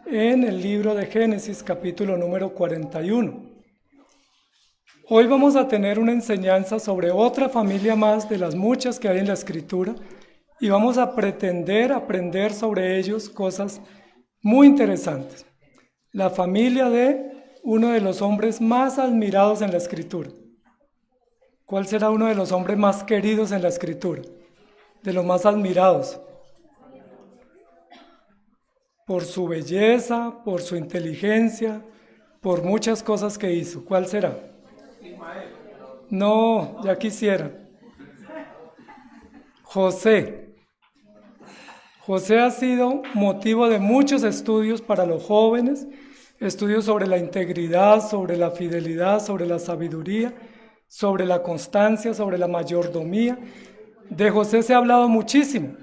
en el libro de Génesis, capítulo número 41. Hoy vamos a tener una enseñanza sobre otra familia más de las muchas que hay en la Escritura y vamos a pretender aprender sobre ellos cosas muy interesantes. La familia de uno de los hombres más admirados en la Escritura. ¿Cuál será uno de los hombres más queridos en la Escritura? De los más admirados. Por su belleza, por su inteligencia, por muchas cosas que hizo. ¿Cuál será? No, ya quisiera. José. José ha sido motivo de muchos estudios para los jóvenes, estudios sobre la integridad, sobre la fidelidad, sobre la sabiduría, sobre la constancia, sobre la mayordomía. De José se ha hablado muchísimo.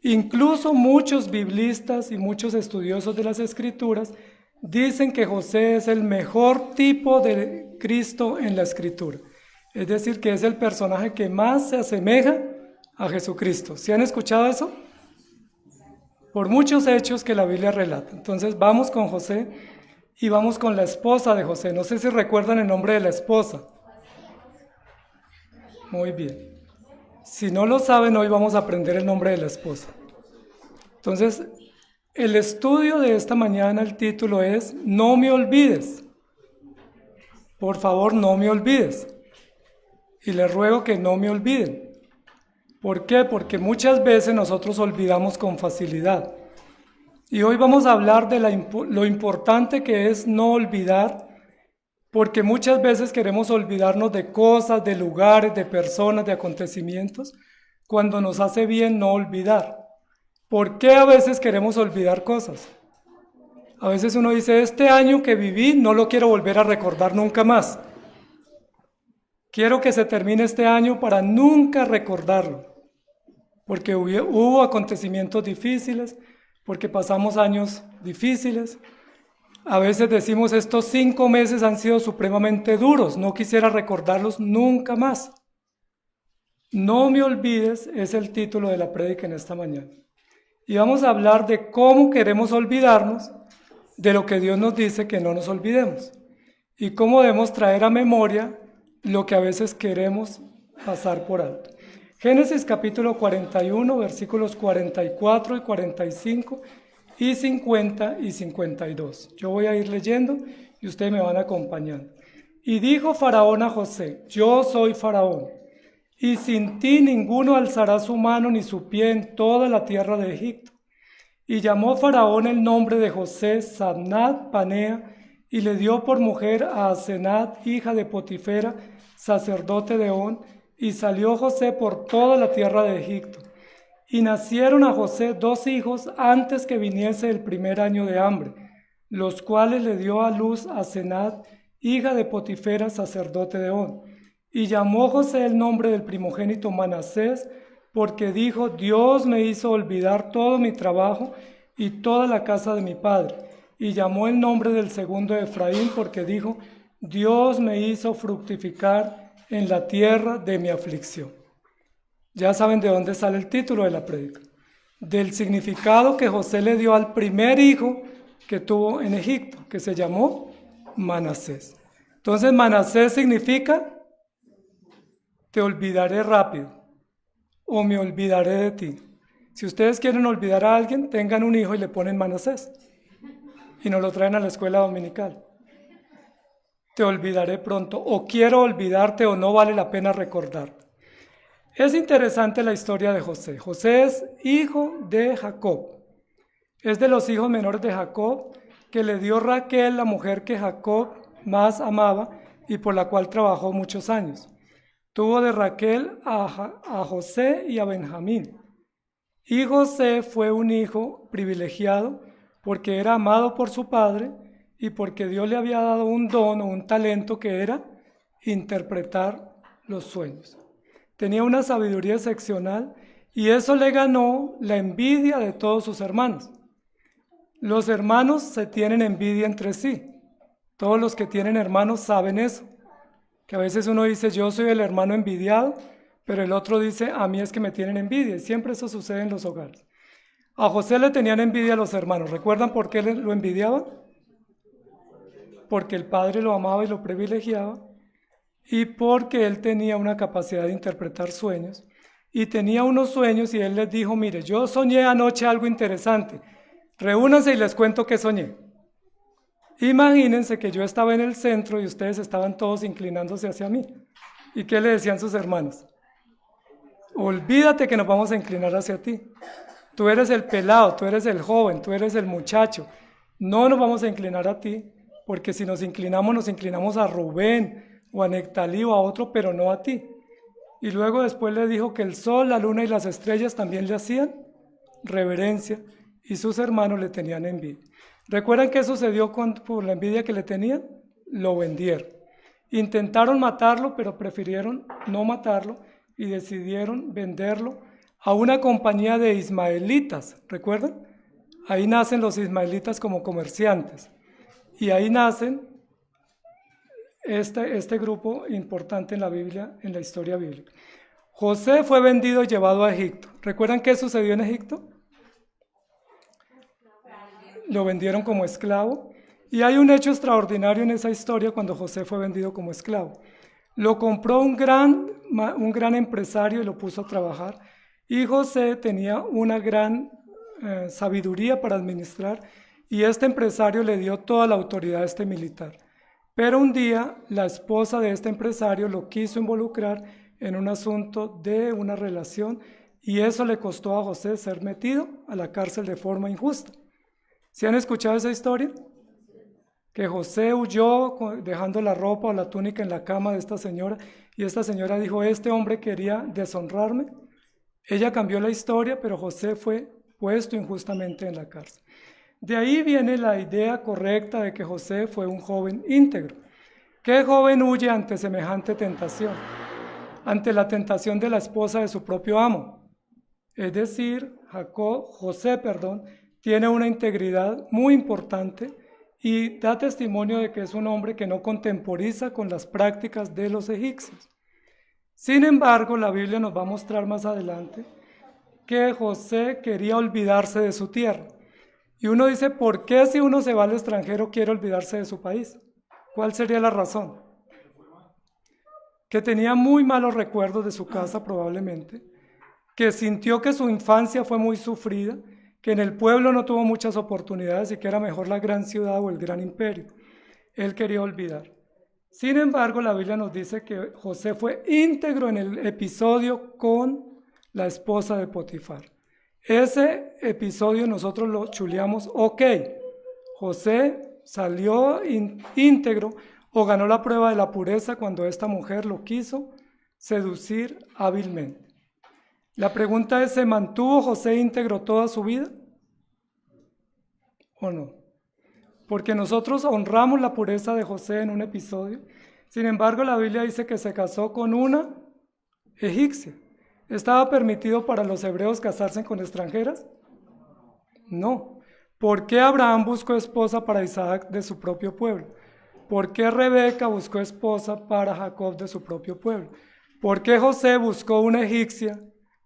Incluso muchos biblistas y muchos estudiosos de las Escrituras dicen que José es el mejor tipo de Cristo en la Escritura. Es decir, que es el personaje que más se asemeja a Jesucristo. ¿Sí han escuchado eso? Por muchos hechos que la Biblia relata. Entonces vamos con José y vamos con la esposa de José. No sé si recuerdan el nombre de la esposa. Muy bien. Si no lo saben, hoy vamos a aprender el nombre de la esposa. Entonces, el estudio de esta mañana, el título es No me olvides. Por favor, no me olvides. Y les ruego que no me olviden. ¿Por qué? Porque muchas veces nosotros olvidamos con facilidad. Y hoy vamos a hablar de lo importante que es no olvidar, porque muchas veces queremos olvidarnos de cosas, de lugares, de personas, de acontecimientos, cuando nos hace bien no olvidar. ¿Por qué a veces queremos olvidar cosas? A veces uno dice, este año que viví no lo quiero volver a recordar nunca más. Quiero que se termine este año para nunca recordarlo, porque hubo acontecimientos difíciles, porque pasamos años difíciles. A veces decimos, estos 5 meses han sido supremamente duros, no quisiera recordarlos nunca más. No me olvides es el título de la prédica en esta mañana. Y vamos a hablar de cómo queremos olvidarnos de lo que Dios nos dice que no nos olvidemos. Y cómo debemos traer a memoria lo que a veces queremos pasar por alto. Génesis capítulo 41, versículos 44 y 45 y 50 y 52. Yo voy a ir leyendo y ustedes me van acompañando. Y dijo Faraón a José, yo soy Faraón, y sin ti ninguno alzará su mano ni su pie en toda la tierra de Egipto. Y llamó Faraón el nombre de José Sabnat Panea, y le dio por mujer a Asenat, hija de Potifera, sacerdote de On, y salió José por toda la tierra de Egipto. Y nacieron a José 2 hijos antes que viniese el primer año de hambre, los cuales le dio a luz a Asenat, hija de Potifera, sacerdote de On. Y llamó José el nombre del primogénito Manasés, porque dijo, Dios me hizo olvidar todo mi trabajo y toda la casa de mi padre. Y llamó el nombre del segundo Efraín, porque dijo, Dios me hizo fructificar en la tierra de mi aflicción. Ya saben de dónde sale el título de la prédica. Del significado que José le dio al primer hijo que tuvo en Egipto, que se llamó Manasés. Entonces Manasés significa te olvidaré rápido o me olvidaré de ti. Si ustedes quieren olvidar a alguien, tengan un hijo y le ponen Manasés y nos lo traen a la escuela dominical. Te olvidaré pronto, o quiero olvidarte, o no vale la pena recordarte. Es interesante la historia de José. José es hijo de Jacob. Es de los hijos menores de Jacob que le dio Raquel, la mujer que Jacob más amaba y por la cual trabajó muchos años. Tuvo de Raquel a José y a Benjamín. Y José fue un hijo privilegiado porque era amado por su padre y porque Dios le había dado un don o un talento que era interpretar los sueños. Tenía una sabiduría excepcional y eso le ganó la envidia de todos sus hermanos. Los hermanos se tienen envidia entre sí. Todos los que tienen hermanos saben eso. Que a veces uno dice, yo soy el hermano envidiado, pero el otro dice, a mí es que me tienen envidia. Y siempre eso sucede en los hogares. A José le tenían envidia los hermanos. ¿Recuerdan por qué lo envidiaban? Porque el padre lo amaba y lo privilegiaba, y porque él tenía una capacidad de interpretar sueños, y tenía unos sueños y él les dijo, mire, yo soñé anoche algo interesante, reúnanse y les cuento qué soñé. Imagínense que yo estaba en el centro y ustedes estaban todos inclinándose hacia mí. ¿Y qué le decían sus hermanos? Olvídate que nos vamos a inclinar hacia ti. Tú eres el pelado, tú eres el joven, tú eres el muchacho. No nos vamos a inclinar a ti, porque si nos inclinamos a Rubén o a Nectalí o a otro, pero no a ti. Y luego después le dijo que el sol, la luna y las estrellas también le hacían reverencia y sus hermanos le tenían envidia. ¿Recuerdan qué sucedió por la envidia que le tenían? Lo vendieron. Intentaron matarlo, pero prefirieron no matarlo y decidieron venderlo a una compañía de ismaelitas. ¿Recuerdan? Ahí nacen los ismaelitas como comerciantes. Y ahí nacen este grupo importante en la Biblia, en la historia bíblica. José fue vendido y llevado a Egipto. ¿Recuerdan qué sucedió en Egipto? Lo vendieron como esclavo. Y hay un hecho extraordinario en esa historia cuando José fue vendido como esclavo. Lo compró un gran empresario y lo puso a trabajar. Y José tenía una gran sabiduría para administrar, y este empresario le dio toda la autoridad a este militar. Pero un día la esposa de este empresario lo quiso involucrar en un asunto de una relación, y eso le costó a José ser metido a la cárcel de forma injusta. ¿Sí han escuchado esa historia? Que José huyó dejando la ropa o la túnica en la cama de esta señora, y esta señora dijo, este hombre quería deshonrarme. Ella cambió la historia, pero José fue puesto injustamente en la cárcel. De ahí viene la idea correcta de que José fue un joven íntegro. ¿Qué joven huye ante semejante tentación? Ante la tentación de la esposa de su propio amo. Es decir, José, tiene una integridad muy importante y da testimonio de que es un hombre que no contemporiza con las prácticas de los egipcios. Sin embargo, la Biblia nos va a mostrar más adelante que José quería olvidarse de su tierra. Y uno dice, ¿por qué si uno se va al extranjero quiere olvidarse de su país? ¿Cuál sería la razón? Que tenía muy malos recuerdos de su casa probablemente, que sintió que su infancia fue muy sufrida, que en el pueblo no tuvo muchas oportunidades y que era mejor la gran ciudad o el gran imperio. Él quería olvidar. Sin embargo, la Biblia nos dice que José fue íntegro en el episodio con la esposa de Potifar. Ese episodio nosotros lo chuleamos, ok, José salió íntegro o ganó la prueba de la pureza cuando esta mujer lo quiso seducir hábilmente. La pregunta es, ¿se mantuvo José íntegro toda su vida o no? Porque nosotros honramos la pureza de José en un episodio. Sin embargo, la Biblia dice que se casó con una egipcia. ¿Estaba permitido para los hebreos casarse con extranjeras? No. ¿Por qué Abraham buscó esposa para Isaac de su propio pueblo? ¿Por qué Rebeca buscó esposa para Jacob de su propio pueblo? ¿Por qué José buscó una egipcia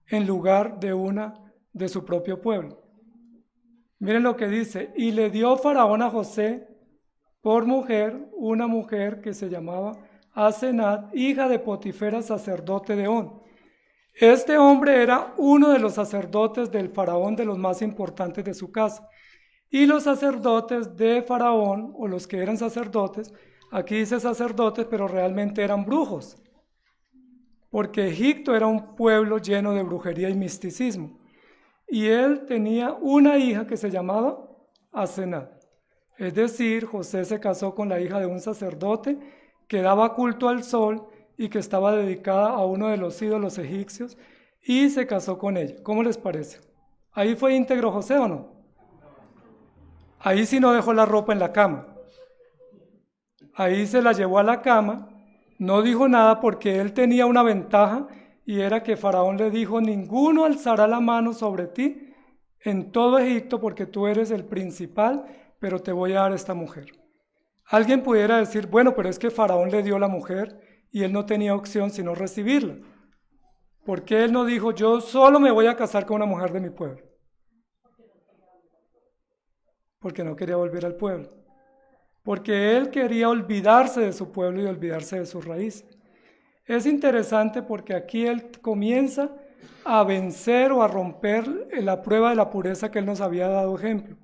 en lugar de una de su propio pueblo? Miren lo que dice, y le dio Faraón a José por mujer, una mujer que se llamaba Asenat, hija de Potifera, sacerdote de On. Este hombre era uno de los sacerdotes del Faraón, de los más importantes de su casa. Y los sacerdotes de Faraón, o los que eran sacerdotes, aquí dice sacerdotes, pero realmente eran brujos, porque Egipto era un pueblo lleno de brujería y misticismo. Y él tenía una hija que se llamaba Asenat. Es decir, José se casó con la hija de un sacerdote que daba culto al sol y que estaba dedicada a uno de los ídolos egipcios, y se casó con ella. ¿Cómo les parece? ¿Ahí fue íntegro José o no? Ahí sí no dejó la ropa en la cama. Ahí se la llevó a la cama, no dijo nada porque él tenía una ventaja, y era que Faraón le dijo, ninguno alzará la mano sobre ti en todo Egipto porque tú eres el principal, pero te voy a dar esta mujer. Alguien pudiera decir, bueno, pero es que Faraón le dio la mujer y él no tenía opción sino recibirla. ¿Por qué él no dijo, yo solo me voy a casar con una mujer de mi pueblo? porque no quería volver al pueblo, porque él quería olvidarse de su pueblo y olvidarse de sus raíces. Es interesante porque aquí él comienza a vencer o a romper la prueba de la pureza que él nos había dado ejemplo.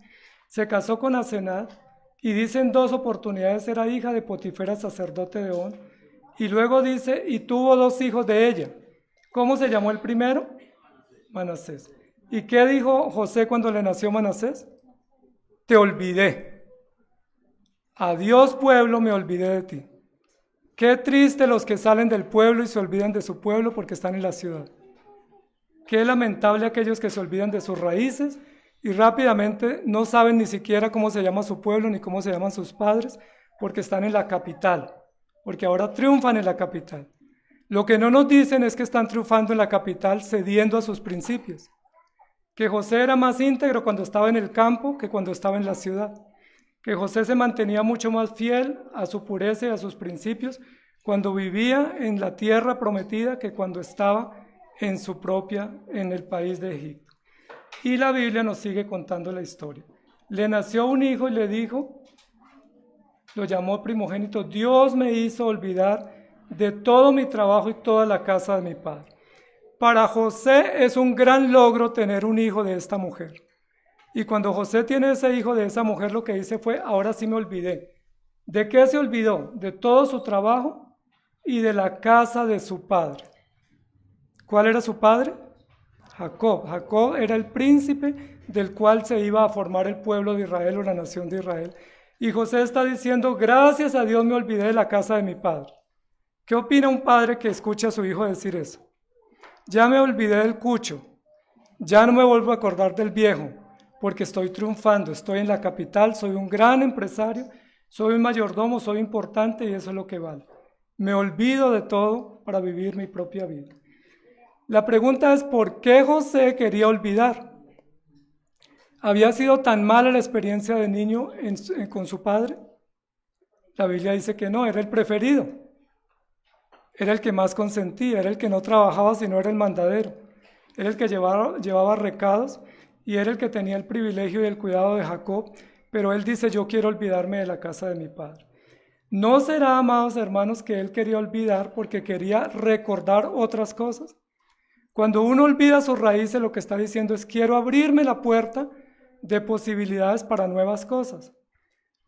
Se casó con Asenat y dice en 2 oportunidades era hija de Potifera, sacerdote de On, y luego dice, y tuvo 2 hijos de ella. ¿Cómo se llamó el primero? Manasés. ¿Y qué dijo José cuando le nació Manasés? Te olvidé. Adiós pueblo, me olvidé de ti. Qué triste los que salen del pueblo y se olvidan de su pueblo porque están en la ciudad. Qué lamentable aquellos que se olvidan de sus raíces y rápidamente no saben ni siquiera cómo se llama su pueblo ni cómo se llaman sus padres porque están en la capital, porque ahora triunfan en la capital. Lo que no nos dicen es que están triunfando en la capital cediendo a sus principios, que José era más íntegro cuando estaba en el campo que cuando estaba en la ciudad, que José se mantenía mucho más fiel a su pureza y a sus principios cuando vivía en la tierra prometida que cuando estaba en el país de Egipto. Y la Biblia nos sigue contando la historia. Le nació un hijo y le dijo, lo llamó primogénito, Dios me hizo olvidar de todo mi trabajo y toda la casa de mi padre. Para José es un gran logro tener un hijo de esta mujer. Y cuando José tiene ese hijo de esa mujer, lo que dice fue, ahora sí me olvidé. ¿De qué se olvidó? De todo su trabajo y de la casa de su padre. ¿Cuál era su padre? Jacob. Jacob era el príncipe del cual se iba a formar el pueblo de Israel o la nación de Israel. Y José está diciendo, gracias a Dios me olvidé de la casa de mi padre. ¿Qué opina un padre que escucha a su hijo decir eso? Ya me olvidé del cucho, ya no me vuelvo a acordar del viejo, porque estoy triunfando, estoy en la capital, soy un gran empresario, soy un mayordomo, soy importante y eso es lo que vale. Me olvido de todo para vivir mi propia vida. La pregunta es, ¿por qué José quería olvidar? ¿Había sido tan mala la experiencia de niño con su padre? La Biblia dice que no, era el preferido. Era el que más consentía, era el que no trabajaba sino era el mandadero. Era el que llevaba recados y era el que tenía el privilegio y el cuidado de Jacob. Pero él dice, yo quiero olvidarme de la casa de mi padre. ¿No será, amados hermanos, que él quería olvidar porque quería recordar otras cosas? Cuando uno olvida sus raíces, lo que está diciendo es, quiero abrirme la puerta de posibilidades para nuevas cosas.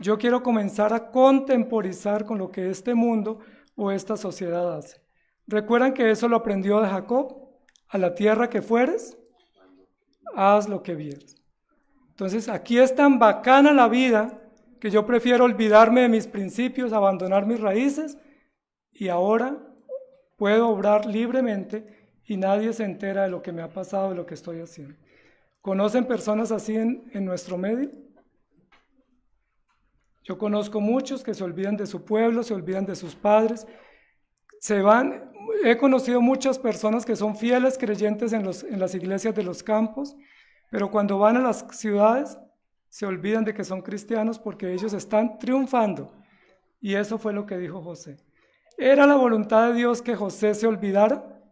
Yo quiero comenzar a contemporizar con lo que este mundo o esta sociedad hace. ¿Recuerdan que eso lo aprendió de Jacob? A la tierra que fueres, haz lo que vieres. Entonces, aquí es tan bacana la vida que yo prefiero olvidarme de mis principios, abandonar mis raíces y ahora puedo obrar libremente y nadie se entera de lo que me ha pasado, de lo que estoy haciendo. ¿Conocen personas así en nuestro medio? Yo conozco muchos que se olvidan de su pueblo, se olvidan de sus padres, he conocido muchas personas que son fieles creyentes en las iglesias de los campos, pero cuando van a las ciudades se olvidan de que son cristianos porque ellos están triunfando. Y eso fue lo que dijo José. ¿Era la voluntad de Dios que José se olvidara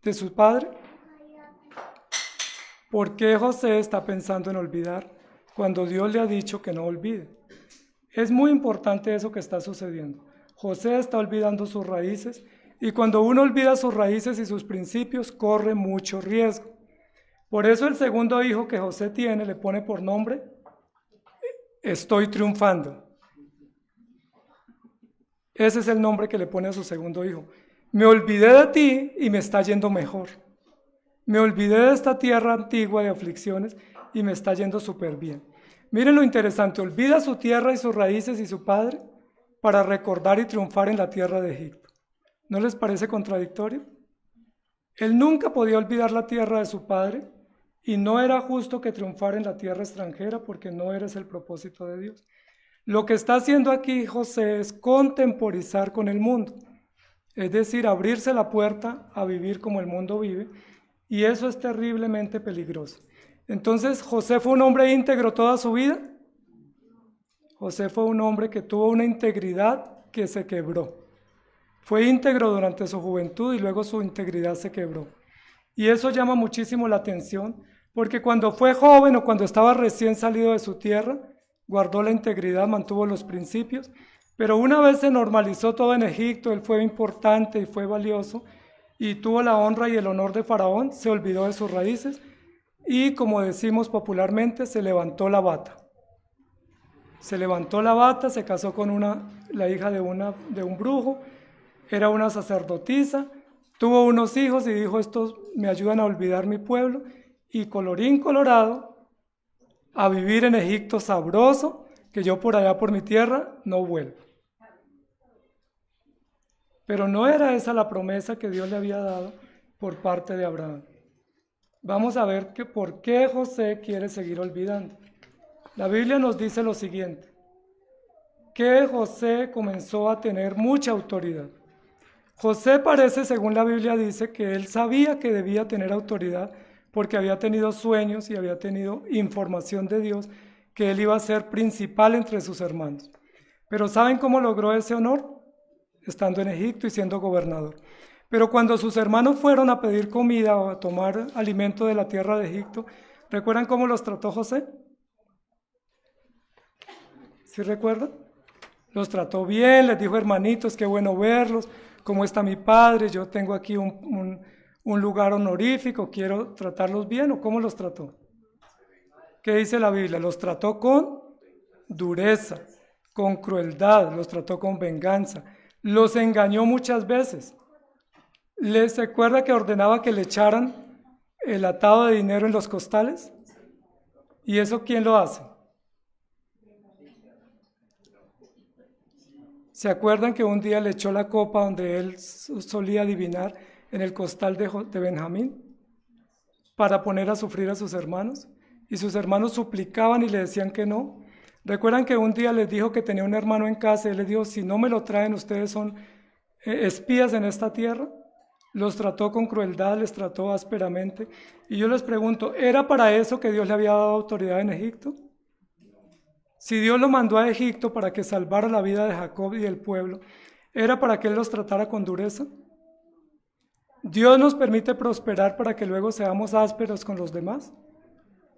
de su padre? ¿Por qué José está pensando en olvidar cuando Dios le ha dicho que no olvide? Es muy importante eso que está sucediendo. José está olvidando sus raíces y cuando uno olvida sus raíces y sus principios corre mucho riesgo. Por eso el segundo hijo que José tiene le pone por nombre, estoy triunfando. Ese es el nombre que le pone a su segundo hijo. Me olvidé de ti y me está yendo mejor. Me olvidé de esta tierra antigua de aflicciones y me está yendo súper bien. Miren lo interesante, olvida su tierra y sus raíces y su padre para recordar y triunfar en la tierra de Egipto. ¿No les parece contradictorio? Él nunca podía olvidar la tierra de su padre y no era justo que triunfara en la tierra extranjera porque no era ese el propósito de Dios. Lo que está haciendo aquí José es contemporizar con el mundo, es decir, abrirse la puerta a vivir como el mundo vive y eso es terriblemente peligroso. Entonces, ¿José fue un hombre íntegro toda su vida? José fue un hombre que tuvo una integridad que se quebró. Fue íntegro durante su juventud y luego su integridad se quebró. Y eso llama muchísimo la atención, porque cuando fue joven o cuando estaba recién salido de su tierra, guardó la integridad, mantuvo los principios, pero una vez se normalizó todo en Egipto, él fue importante y fue valioso, y tuvo la honra y el honor de Faraón, se olvidó de sus raíces, y como decimos popularmente, se levantó la bata. Se levantó la bata, se casó con la hija de un brujo, era una sacerdotisa, tuvo unos hijos y dijo, estos me ayudan a olvidar mi pueblo, y colorín colorado, a vivir en Egipto sabroso, que yo por allá por mi tierra no vuelvo. Pero no era esa la promesa que Dios le había dado por parte de Abraham. Vamos a ver por qué José quiere seguir olvidando. La Biblia nos dice lo siguiente, que José comenzó a tener mucha autoridad. José parece, según la Biblia dice, que él sabía que debía tener autoridad porque había tenido sueños y había tenido información de Dios que él iba a ser principal entre sus hermanos. Pero ¿saben cómo logró ese honor? Estando en Egipto y siendo gobernador. Pero cuando sus hermanos fueron a pedir comida o a tomar alimento de la tierra de Egipto, ¿recuerdan cómo los trató José? ¿Sí recuerdan? Los trató bien, les dijo, hermanitos, qué bueno verlos, ¿cómo está mi padre? Yo tengo aquí un lugar honorífico, quiero tratarlos bien, ¿o cómo los trató? ¿Qué dice la Biblia? Los trató con dureza, con crueldad, los trató con venganza, los engañó muchas veces. ¿Les recuerda que ordenaba que le echaran el atado de dinero en los costales? ¿Y eso quién lo hace? ¿Se acuerdan que un día le echó la copa donde él solía adivinar en el costal de Benjamín para poner a sufrir a sus hermanos? Y sus hermanos suplicaban y le decían que no. ¿Recuerdan que un día les dijo que tenía un hermano en casa y él les dijo, si no me lo traen, ustedes son espías en esta tierra? Los trató con crueldad, les trató ásperamente. Y yo les pregunto, ¿era para eso que Dios le había dado autoridad en Egipto? Si Dios lo mandó a Egipto para que salvara la vida de Jacob y del pueblo, ¿era para que Él los tratara con dureza? Dios nos permite prosperar para que luego seamos ásperos con los demás.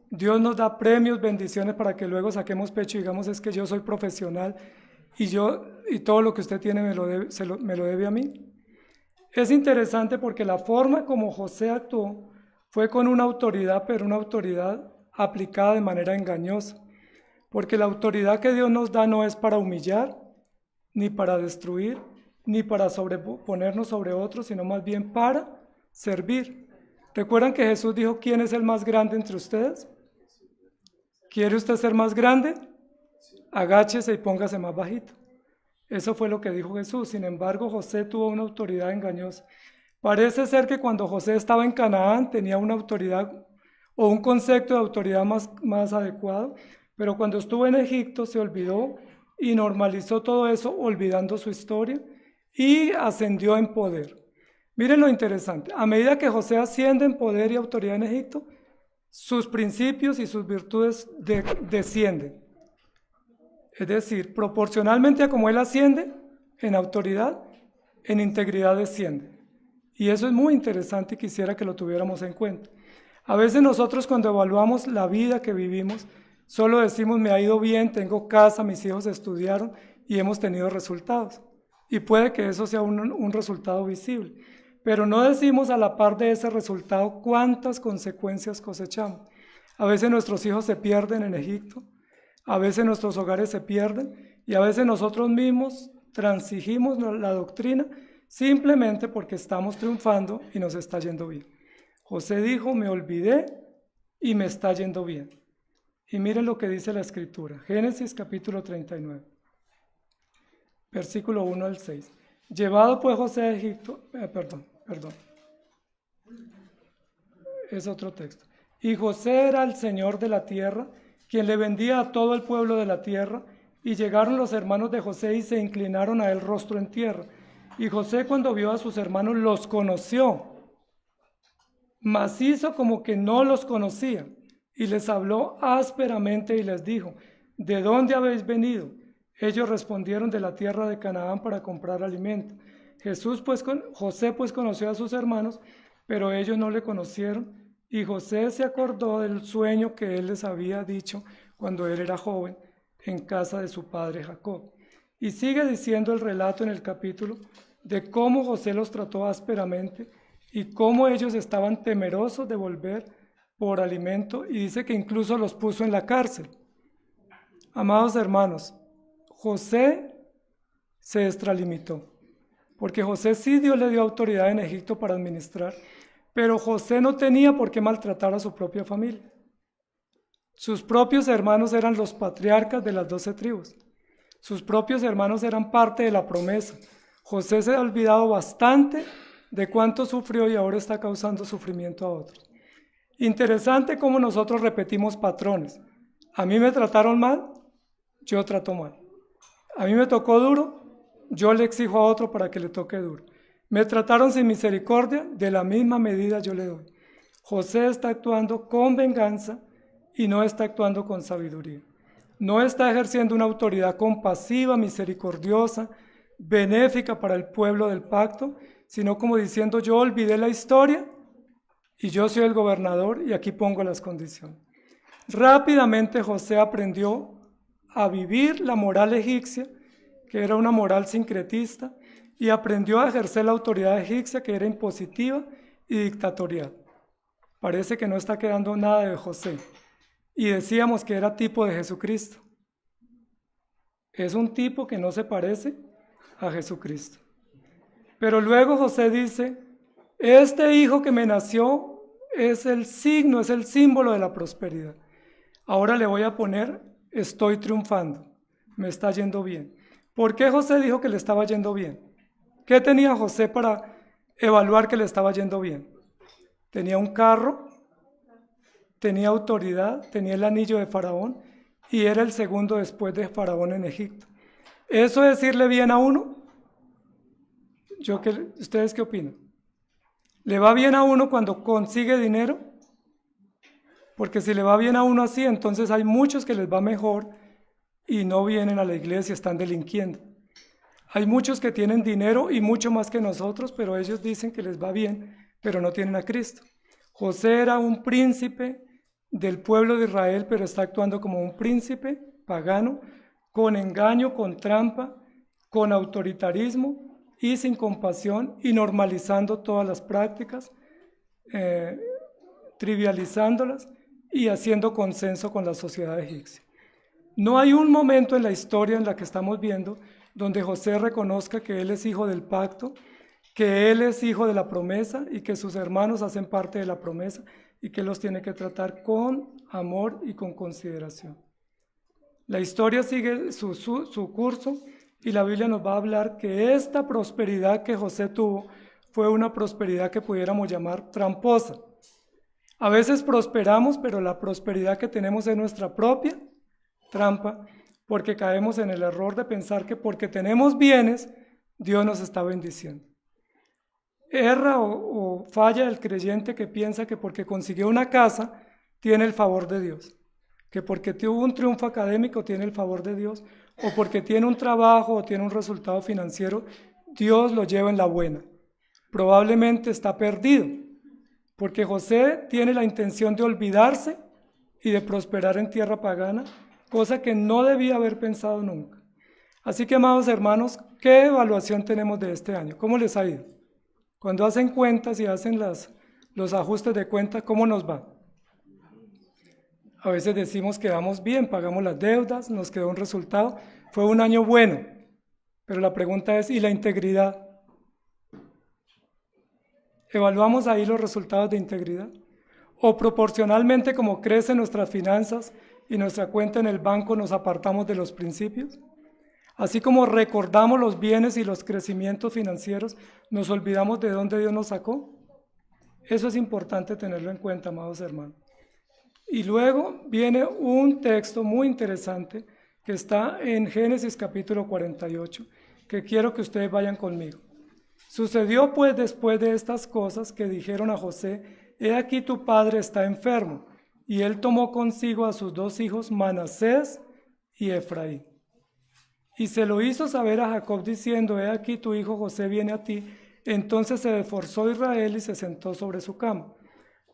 Dios nos da premios, bendiciones para que luego saquemos pecho y digamos, es que yo soy profesional y todo lo que usted tiene me lo debe a mí. Es interesante porque la forma como José actuó fue con una autoridad, pero una autoridad aplicada de manera engañosa. Porque la autoridad que Dios nos da no es para humillar, ni para destruir, ni para ponernos sobre otros, sino más bien para servir. ¿Recuerdan que Jesús dijo, ¿quién es el más grande entre ustedes? ¿Quiere usted ser más grande? Agáchese y póngase más bajito. Eso fue lo que dijo Jesús. Sin embargo, José tuvo una autoridad engañosa. Parece ser que cuando José estaba en Canaán tenía una autoridad o un concepto de autoridad más adecuado, pero cuando estuvo en Egipto se olvidó y normalizó todo eso olvidando su historia y ascendió en poder. Miren lo interesante, a medida que José asciende en poder y autoridad en Egipto, sus principios y sus virtudes descienden. Es decir, proporcionalmente a como él asciende en autoridad, en integridad desciende. Y eso es muy interesante y quisiera que lo tuviéramos en cuenta. A veces nosotros cuando evaluamos la vida que vivimos, solo decimos, me ha ido bien, tengo casa, mis hijos estudiaron y hemos tenido resultados. Y puede que eso sea un resultado visible. Pero no decimos a la par de ese resultado cuántas consecuencias cosechamos. A veces nuestros hijos se pierden en Egipto, a veces nuestros hogares se pierden y a veces nosotros mismos transigimos la doctrina simplemente porque estamos triunfando y nos está yendo bien. José dijo, me olvidé y me está yendo bien. Y miren lo que dice la Escritura, Génesis capítulo 39, versículo 1 al 6. Llevado pues José a Egipto, perdón, es otro texto. Y José era el señor de la tierra, quien le vendía a todo el pueblo de la tierra, y llegaron los hermanos de José y se inclinaron a él rostro en tierra. Y José cuando vio a sus hermanos los conoció, mas hizo como que no los conocía. Y les habló ásperamente y les dijo, ¿de dónde habéis venido? Ellos respondieron, de la tierra de Canaán para comprar alimento. José pues conoció a sus hermanos, pero ellos no le conocieron. Y José se acordó del sueño que él les había dicho cuando él era joven. en casa de su padre Jacob. Y sigue diciendo el relato en el capítulo de cómo José los trató ásperamente y cómo ellos estaban temerosos de volver por alimento, y dice que incluso los puso en la cárcel. Amados hermanos, José se extralimitó, porque José sí Dios le dio autoridad en Egipto para administrar, pero José no tenía por qué maltratar a su propia familia. Sus propios hermanos eran los patriarcas de las 12 tribus. Sus propios hermanos eran parte de la promesa. José se ha olvidado bastante de cuánto sufrió y ahora está causando sufrimiento a otros. Interesante cómo nosotros repetimos patrones. A mí me trataron mal, yo trato mal. A mí me tocó duro, yo le exijo a otro para que le toque duro. Me trataron sin misericordia, de la misma medida yo le doy. José está actuando con venganza y no está actuando con sabiduría. No está ejerciendo una autoridad compasiva, misericordiosa, benéfica para el pueblo del pacto, sino como diciendo: yo olvidé la historia y yo soy el gobernador y aquí pongo las condiciones. Rápidamente José aprendió a vivir la moral egipcia, que era una moral sincretista, y aprendió a ejercer la autoridad egipcia, que era impositiva y dictatorial. Parece que no está quedando nada de José. Y decíamos que era tipo de Jesucristo. Es un tipo que no se parece a Jesucristo. Pero luego José dice: este hijo que me nació es el signo, es el símbolo de la prosperidad. Ahora le voy a poner: estoy triunfando, me está yendo bien. ¿Por qué José dijo que le estaba yendo bien? ¿Qué tenía José para evaluar que le estaba yendo bien? Tenía un carro, tenía autoridad, tenía el anillo de Faraón y era el segundo después de Faraón en Egipto. ¿Eso es decirle bien a uno? ¿Ustedes qué opinan? ¿Le va bien a uno cuando consigue dinero? Porque si le va bien a uno así, entonces hay muchos que les va mejor y no vienen a la iglesia, están delinquiendo. Hay muchos que tienen dinero y mucho más que nosotros, pero ellos dicen que les va bien, pero no tienen a Cristo. José era un príncipe del pueblo de Israel, pero está actuando como un príncipe pagano, con engaño, con trampa, con autoritarismo y sin compasión, y normalizando todas las prácticas, trivializándolas y haciendo consenso con la sociedad egipcia. No hay un momento en la historia en la que estamos viendo donde José reconozca que él es hijo del pacto, que él es hijo de la promesa y que sus hermanos hacen parte de la promesa y que los tiene que tratar con amor y con consideración. La historia sigue su curso y la Biblia nos va a hablar que esta prosperidad que José tuvo fue una prosperidad que pudiéramos llamar tramposa. A veces prosperamos, pero la prosperidad que tenemos es nuestra propia trampa, porque caemos en el error de pensar que porque tenemos bienes, Dios nos está bendiciendo. Erra o falla el creyente que piensa que porque consiguió una casa, tiene el favor de Dios, que porque tuvo un triunfo académico, tiene el favor de Dios, o porque tiene un trabajo o tiene un resultado financiero, Dios lo lleva en la buena. Probablemente está perdido, porque José tiene la intención de olvidarse y de prosperar en tierra pagana, cosa que no debía haber pensado nunca. Así que, amados hermanos, ¿qué evaluación tenemos de este año? ¿Cómo les ha ido? Cuando hacen cuentas y hacen los ajustes de cuenta, ¿cómo nos va? A veces decimos que vamos bien, pagamos las deudas, nos quedó un resultado, fue un año bueno, pero la pregunta es: ¿y la integridad? ¿Evaluamos ahí los resultados de integridad? ¿O proporcionalmente como crecen nuestras finanzas y nuestra cuenta en el banco nos apartamos de los principios? Así como recordamos los bienes y los crecimientos financieros, ¿nos olvidamos de dónde Dios nos sacó? Eso es importante tenerlo en cuenta, amados hermanos. Y luego viene un texto muy interesante que está en Génesis capítulo 48, que quiero que ustedes vayan conmigo. Sucedió pues después de estas cosas que dijeron a José: he aquí tu padre está enfermo. Y él tomó consigo a sus 2 hijos, Manasés y Efraín. Y se lo hizo saber a Jacob diciendo: he aquí tu hijo José viene a ti. Entonces se esforzó Israel y se sentó sobre su cama.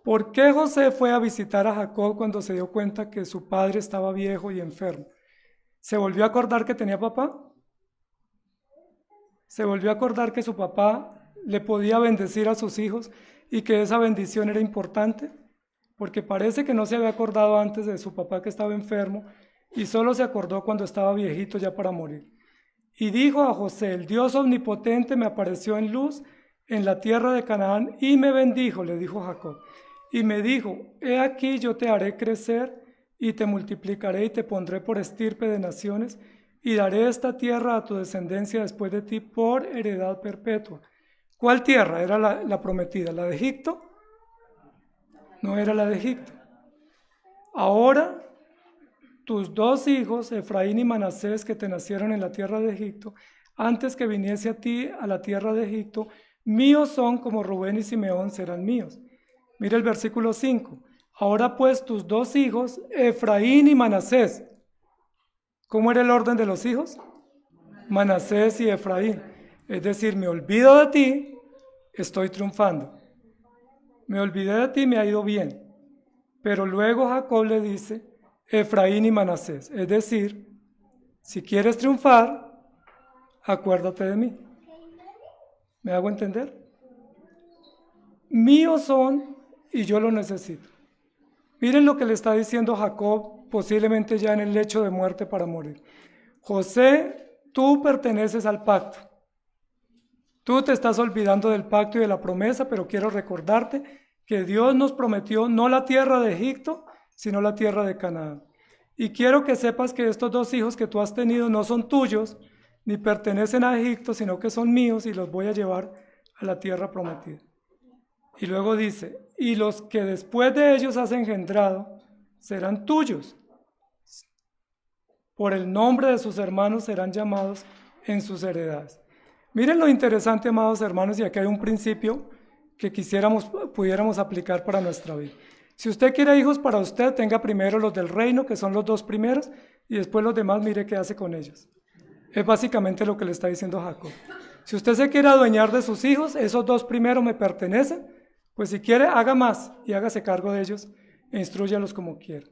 ¿Por qué José fue a visitar a Jacob cuando se dio cuenta que su padre estaba viejo y enfermo? ¿Se volvió a acordar que tenía papá? ¿Se volvió a acordar que su papá le podía bendecir a sus hijos y que esa bendición era importante? Porque parece que no se había acordado antes de su papá que estaba enfermo y solo se acordó cuando estaba viejito ya para morir. Y dijo a José: el Dios omnipotente me apareció en luz en la tierra de Canaán y me bendijo, le dijo Jacob. Y me dijo: he aquí yo te haré crecer y te multiplicaré y te pondré por estirpe de naciones y daré esta tierra a tu descendencia después de ti por heredad perpetua. ¿Cuál tierra era la prometida? ¿La de Egipto? No era la de Egipto. Ahora tus dos hijos, Efraín y Manasés, que te nacieron en la tierra de Egipto, antes que viniese a ti a la tierra de Egipto, míos son, como Rubén y Simeón serán míos. Mira el versículo 5. Ahora pues tus dos hijos, Efraín y Manasés. ¿Cómo era el orden de los hijos? Manasés y Efraín. Es decir, me olvido de ti, estoy triunfando. Me olvidé de ti, me ha ido bien. Pero luego Jacob le dice: Efraín y Manasés. Es decir, si quieres triunfar, acuérdate de mí. ¿Me hago entender? Míos son y yo lo necesito. Miren lo que le está diciendo Jacob, posiblemente ya en el lecho de muerte para morir. José, tú perteneces al pacto. Tú te estás olvidando del pacto y de la promesa, pero quiero recordarte que Dios nos prometió no la tierra de Egipto, sino la tierra de Canaán. Y quiero que sepas que estos dos hijos que tú has tenido no son tuyos, ni pertenecen a Egipto, sino que son míos y los voy a llevar a la tierra prometida. Y luego dice: y los que después de ellos has engendrado serán tuyos. Por el nombre de sus hermanos serán llamados en sus heredades. Miren lo interesante, amados hermanos, y aquí hay un principio que pudiéramos aplicar para nuestra vida. Si usted quiere hijos para usted, tenga primero los del reino, que son los dos primeros, y después los demás mire qué hace con ellos. Es básicamente lo que le está diciendo Jacob. Si usted se quiere adueñar de sus hijos, esos dos primeros me pertenecen, pues si quiere, haga más y hágase cargo de ellos e instrúyalos como quiera.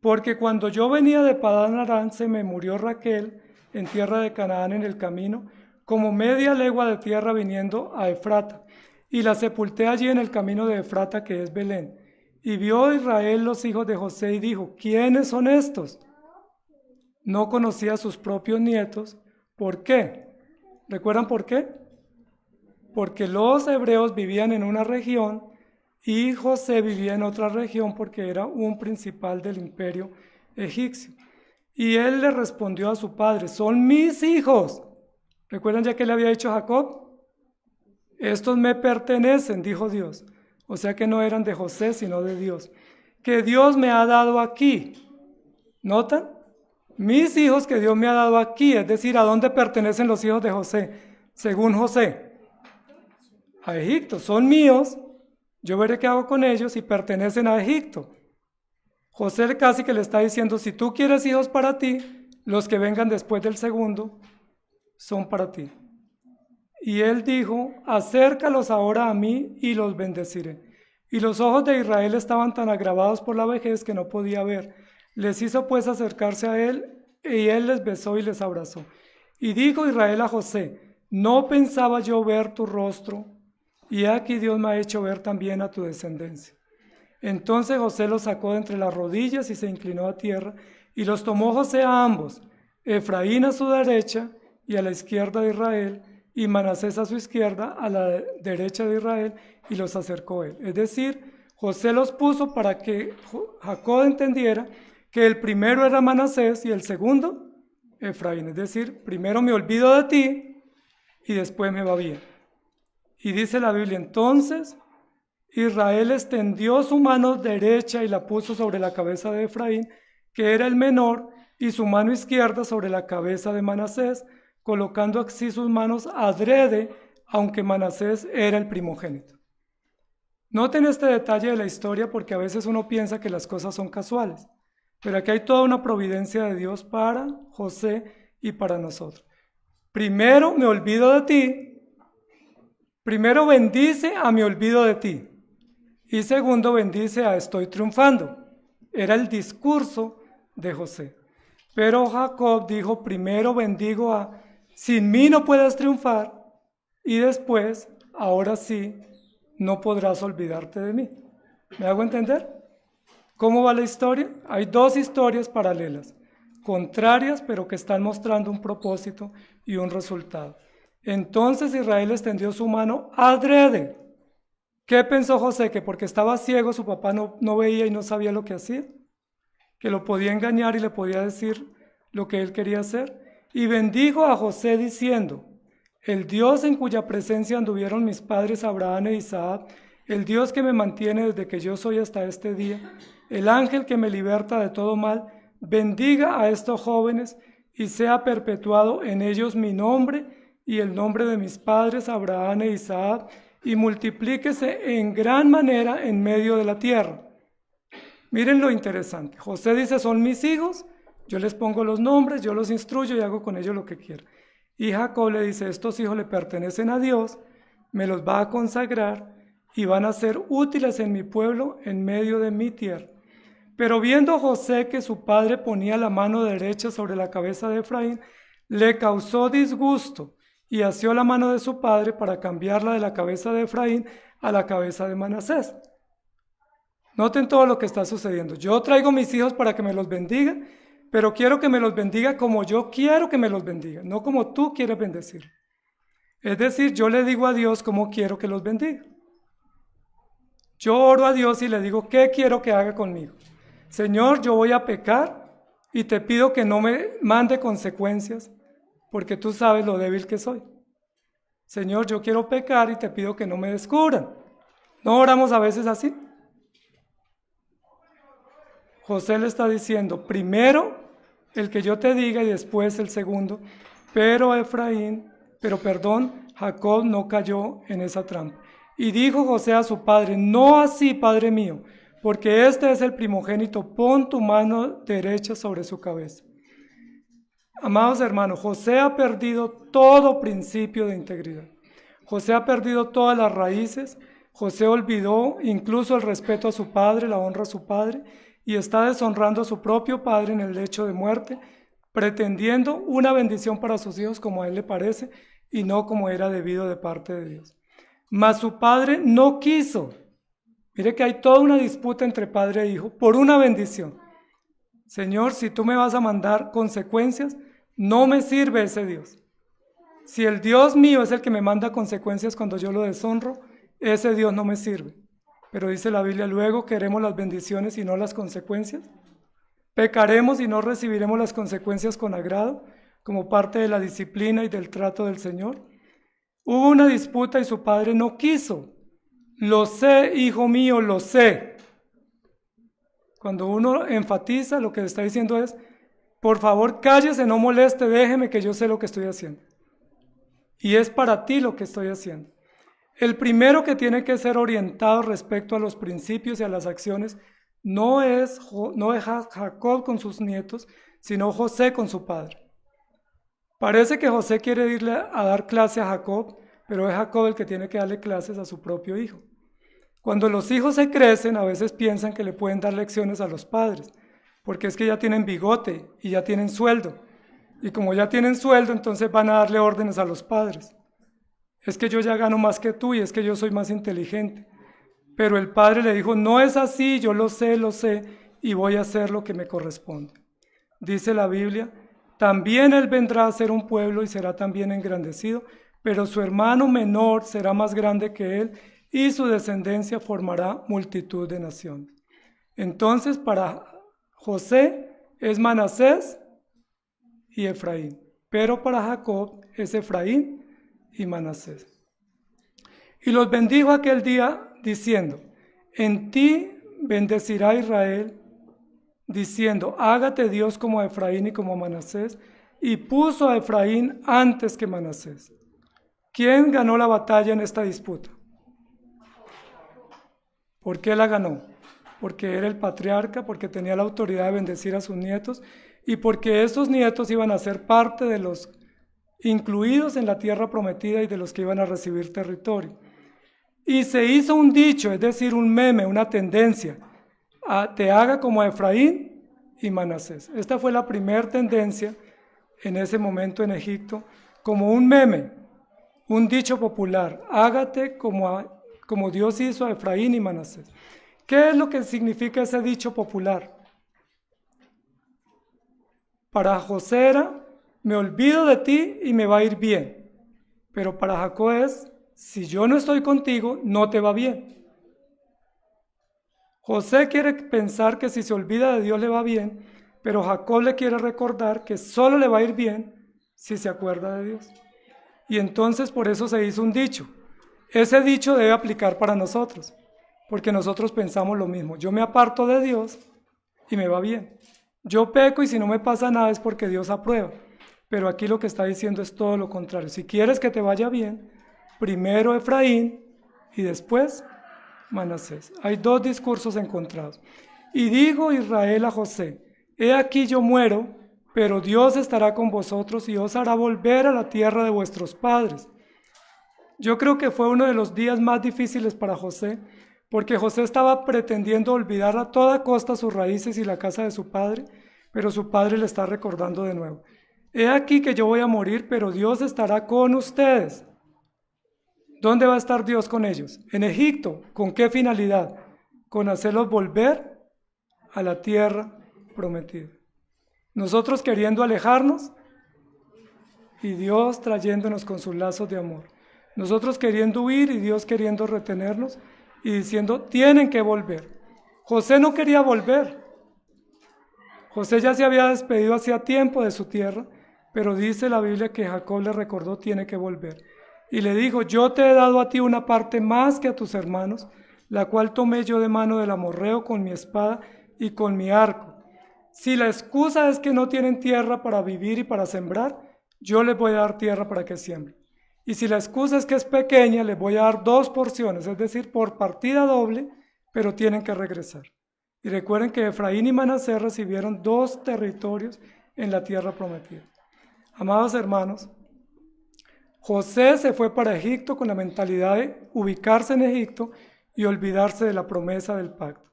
Porque cuando yo venía de Padán Aram, se me murió Raquel en tierra de Canaán en el camino, como media legua de tierra viniendo a Efrata, y la sepulté allí en el camino de Efrata, que es Belén. Y vio Israel los hijos de José y dijo: ¿quiénes son estos? No conocía a sus propios nietos. ¿Por qué? ¿Recuerdan por qué? Porque los hebreos vivían en una región y José vivía en otra región porque era un principal del imperio egipcio. Y él le respondió a su padre: son mis hijos. ¿Recuerdan ya que le había dicho Jacob? Estos me pertenecen, dijo Dios. O sea que no eran de José, sino de Dios. Que Dios me ha dado aquí. ¿Notan? Mis hijos que Dios me ha dado aquí. Es decir, ¿a dónde pertenecen los hijos de José? Según José, a Egipto. Son míos. Yo veré qué hago con ellos y pertenecen a Egipto. José casi que le está diciendo: si tú quieres hijos para ti, los que vengan después del segundo son para ti. Y él dijo: acércalos ahora a mí y los bendeciré. Y los ojos de Israel estaban tan agravados por la vejez que no podía ver. Les hizo pues acercarse a él, y él les besó y les abrazó. Y dijo Israel a José: no pensaba yo ver tu rostro, y aquí Dios me ha hecho ver también a tu descendencia. Entonces José los sacó de entre las rodillas y se inclinó a tierra, y los tomó José a ambos, Efraín a su derecha y a la izquierda de Israel, y Manasés a su izquierda, a la derecha de Israel, y los acercó él. Es decir, José los puso para que Jacob entendiera que el primero era Manasés y el segundo Efraín. Es decir, primero me olvido de ti y después me va bien. Y dice la Biblia: entonces Israel extendió su mano derecha y la puso sobre la cabeza de Efraín, que era el menor, y su mano izquierda sobre la cabeza de Manasés, colocando así sus manos adrede, aunque Manasés era el primogénito. Noten este detalle de la historia porque a veces uno piensa que las cosas son casuales, pero aquí hay toda una providencia de Dios para José y para nosotros. Primero me olvido de ti, primero bendice a me olvido de ti, y segundo bendice a estoy triunfando. Era el discurso de José. Pero Jacob dijo, primero bendigo sin mí no puedes triunfar, y después, ahora sí, no podrás olvidarte de mí. ¿Me hago entender? ¿Cómo va la historia? Hay dos historias paralelas, contrarias, pero que están mostrando un propósito y un resultado. Entonces Israel extendió su mano adrede. ¿Qué pensó José? Que porque estaba ciego su papá no veía y no sabía lo que hacía, que lo podía engañar y le podía decir lo que él quería hacer. Y bendijo a José diciendo, el Dios en cuya presencia anduvieron mis padres Abraham e Isaac, el Dios que me mantiene desde que yo soy hasta este día, el ángel que me liberta de todo mal, bendiga a estos jóvenes y sea perpetuado en ellos mi nombre y el nombre de mis padres Abraham e Isaac, y multiplíquese en gran manera en medio de la tierra. Miren lo interesante. José dice, son mis hijos, yo les pongo los nombres, yo los instruyo y hago con ellos lo que quiera. Y Jacob le dice, estos hijos le pertenecen a Dios, me los va a consagrar y van a ser útiles en mi pueblo, en medio de mi tierra. Pero viendo José que su padre ponía la mano derecha sobre la cabeza de Efraín, le causó disgusto y asió la mano de su padre para cambiarla de la cabeza de Efraín a la cabeza de Manasés. Noten todo lo que está sucediendo. Yo traigo mis hijos para que me los bendiga, pero quiero que me los bendiga como yo quiero que me los bendiga, no como tú quieres bendecir. Es decir, yo le digo a Dios cómo quiero que los bendiga. Yo oro a Dios y le digo, ¿qué quiero que haga conmigo? Señor, yo voy a pecar y te pido que no me mande consecuencias, porque tú sabes lo débil que soy. Señor, yo quiero pecar y te pido que no me descubran. ¿No oramos a veces así? José le está diciendo, primero el que yo te diga y después el segundo, pero Jacob no cayó en esa trampa. Y dijo José a su padre, no así, padre mío, porque este es el primogénito, pon tu mano derecha sobre su cabeza. Amados hermanos, José ha perdido todo principio de integridad. José ha perdido todas las raíces. José olvidó incluso el respeto a su padre, la honra a su padre, y está deshonrando a su propio padre en el lecho de muerte, pretendiendo una bendición para sus hijos como a él le parece y no como era debido de parte de Dios. Mas su padre no quiso. Mire que hay toda una disputa entre padre e hijo por una bendición. Señor, si tú me vas a mandar consecuencias, no me sirve ese Dios. Si el Dios mío es el que me manda consecuencias cuando yo lo deshonro, ese Dios no me sirve. Pero dice la Biblia, luego queremos las bendiciones y no las consecuencias. Pecaremos y no recibiremos las consecuencias con agrado, como parte de la disciplina y del trato del Señor. Hubo una disputa y su padre no quiso. Lo sé, hijo mío, lo sé. Cuando uno enfatiza, lo que está diciendo es, por favor, cállese, no moleste, déjeme que yo sé lo que estoy haciendo. Y es para ti lo que estoy haciendo. El primero que tiene que ser orientado respecto a los principios y a las acciones no es Jacob con sus nietos, sino José con su padre. Parece que José quiere irle a dar clase a Jacob, pero es Jacob el que tiene que darle clases a su propio hijo. Cuando los hijos se crecen, a veces piensan que le pueden dar lecciones a los padres, porque es que ya tienen bigote y ya tienen sueldo. Y como ya tienen sueldo, entonces van a darle órdenes a los padres. Es que yo ya gano más que tú y es que yo soy más inteligente. Pero el padre le dijo, no es así, yo lo sé y voy a hacer lo que me corresponde. Dice la Biblia, también él vendrá a ser un pueblo y será también engrandecido, pero su hermano menor será más grande que él y su descendencia formará multitud de naciones. Entonces para José es Manasés y Efraín, pero para Jacob es Efraín y Manasés. Y los bendijo aquel día diciendo, en ti bendecirá Israel, diciendo, hágate Dios como a Efraín y como a Manasés, y puso a Efraín antes que Manasés. ¿Quién ganó la batalla en esta disputa? ¿Por qué la ganó? Porque era el patriarca, porque tenía la autoridad de bendecir a sus nietos, y porque esos nietos iban a ser parte de los incluidos en la tierra prometida y de los que iban a recibir territorio. Y se hizo un dicho, es decir, un meme, una tendencia, te haga como a Efraín y Manasés. Esta fue la primera tendencia en ese momento en Egipto, como un meme, un dicho popular: hágate como Dios hizo a Efraín y Manasés. ¿Qué es lo que significa ese dicho popular? Para José era: me olvido de ti y me va a ir bien. Pero para Jacob es: si yo no estoy contigo, no te va bien. José quiere pensar que si se olvida de Dios le va bien, pero Jacob le quiere recordar que solo le va a ir bien si se acuerda de Dios. Y entonces por eso se hizo un dicho. Ese dicho debe aplicar para nosotros, porque nosotros pensamos lo mismo: yo me aparto de Dios y me va bien. Yo peco y si no me pasa nada es porque Dios aprueba. Pero aquí lo que está diciendo es todo lo contrario. Si quieres que te vaya bien, primero Efraín y después Manasés. Hay dos discursos encontrados. Y dijo Israel a José: he aquí yo muero, pero Dios estará con vosotros y os hará volver a la tierra de vuestros padres. Yo creo que fue uno de los días más difíciles para José, porque José estaba pretendiendo olvidar a toda costa sus raíces y la casa de su padre, pero su padre le está recordando de nuevo: he aquí que yo voy a morir, pero Dios estará con ustedes. ¿Dónde va a estar Dios con ellos? En Egipto. ¿Con qué finalidad? Con hacerlos volver a la tierra prometida. Nosotros queriendo alejarnos y Dios trayéndonos con sus lazos de amor. Nosotros queriendo huir y Dios queriendo retenernos y diciendo: tienen que volver. José no quería volver. José ya se había despedido hacía tiempo de su tierra, pero dice la Biblia que Jacob le recordó: tiene que volver. Y le dijo: yo te he dado a ti una parte más que a tus hermanos, la cual tomé yo de mano del amorreo con mi espada y con mi arco. Si la excusa es que no tienen tierra para vivir y para sembrar, yo les voy a dar tierra para que siembren. Y si la excusa es que es pequeña, les voy a dar 2 porciones, es decir, por partida doble, pero tienen que regresar. Y recuerden que Efraín y Manasés recibieron 2 territorios en la tierra prometida. Amados hermanos, José se fue para Egipto con la mentalidad de ubicarse en Egipto y olvidarse de la promesa del pacto.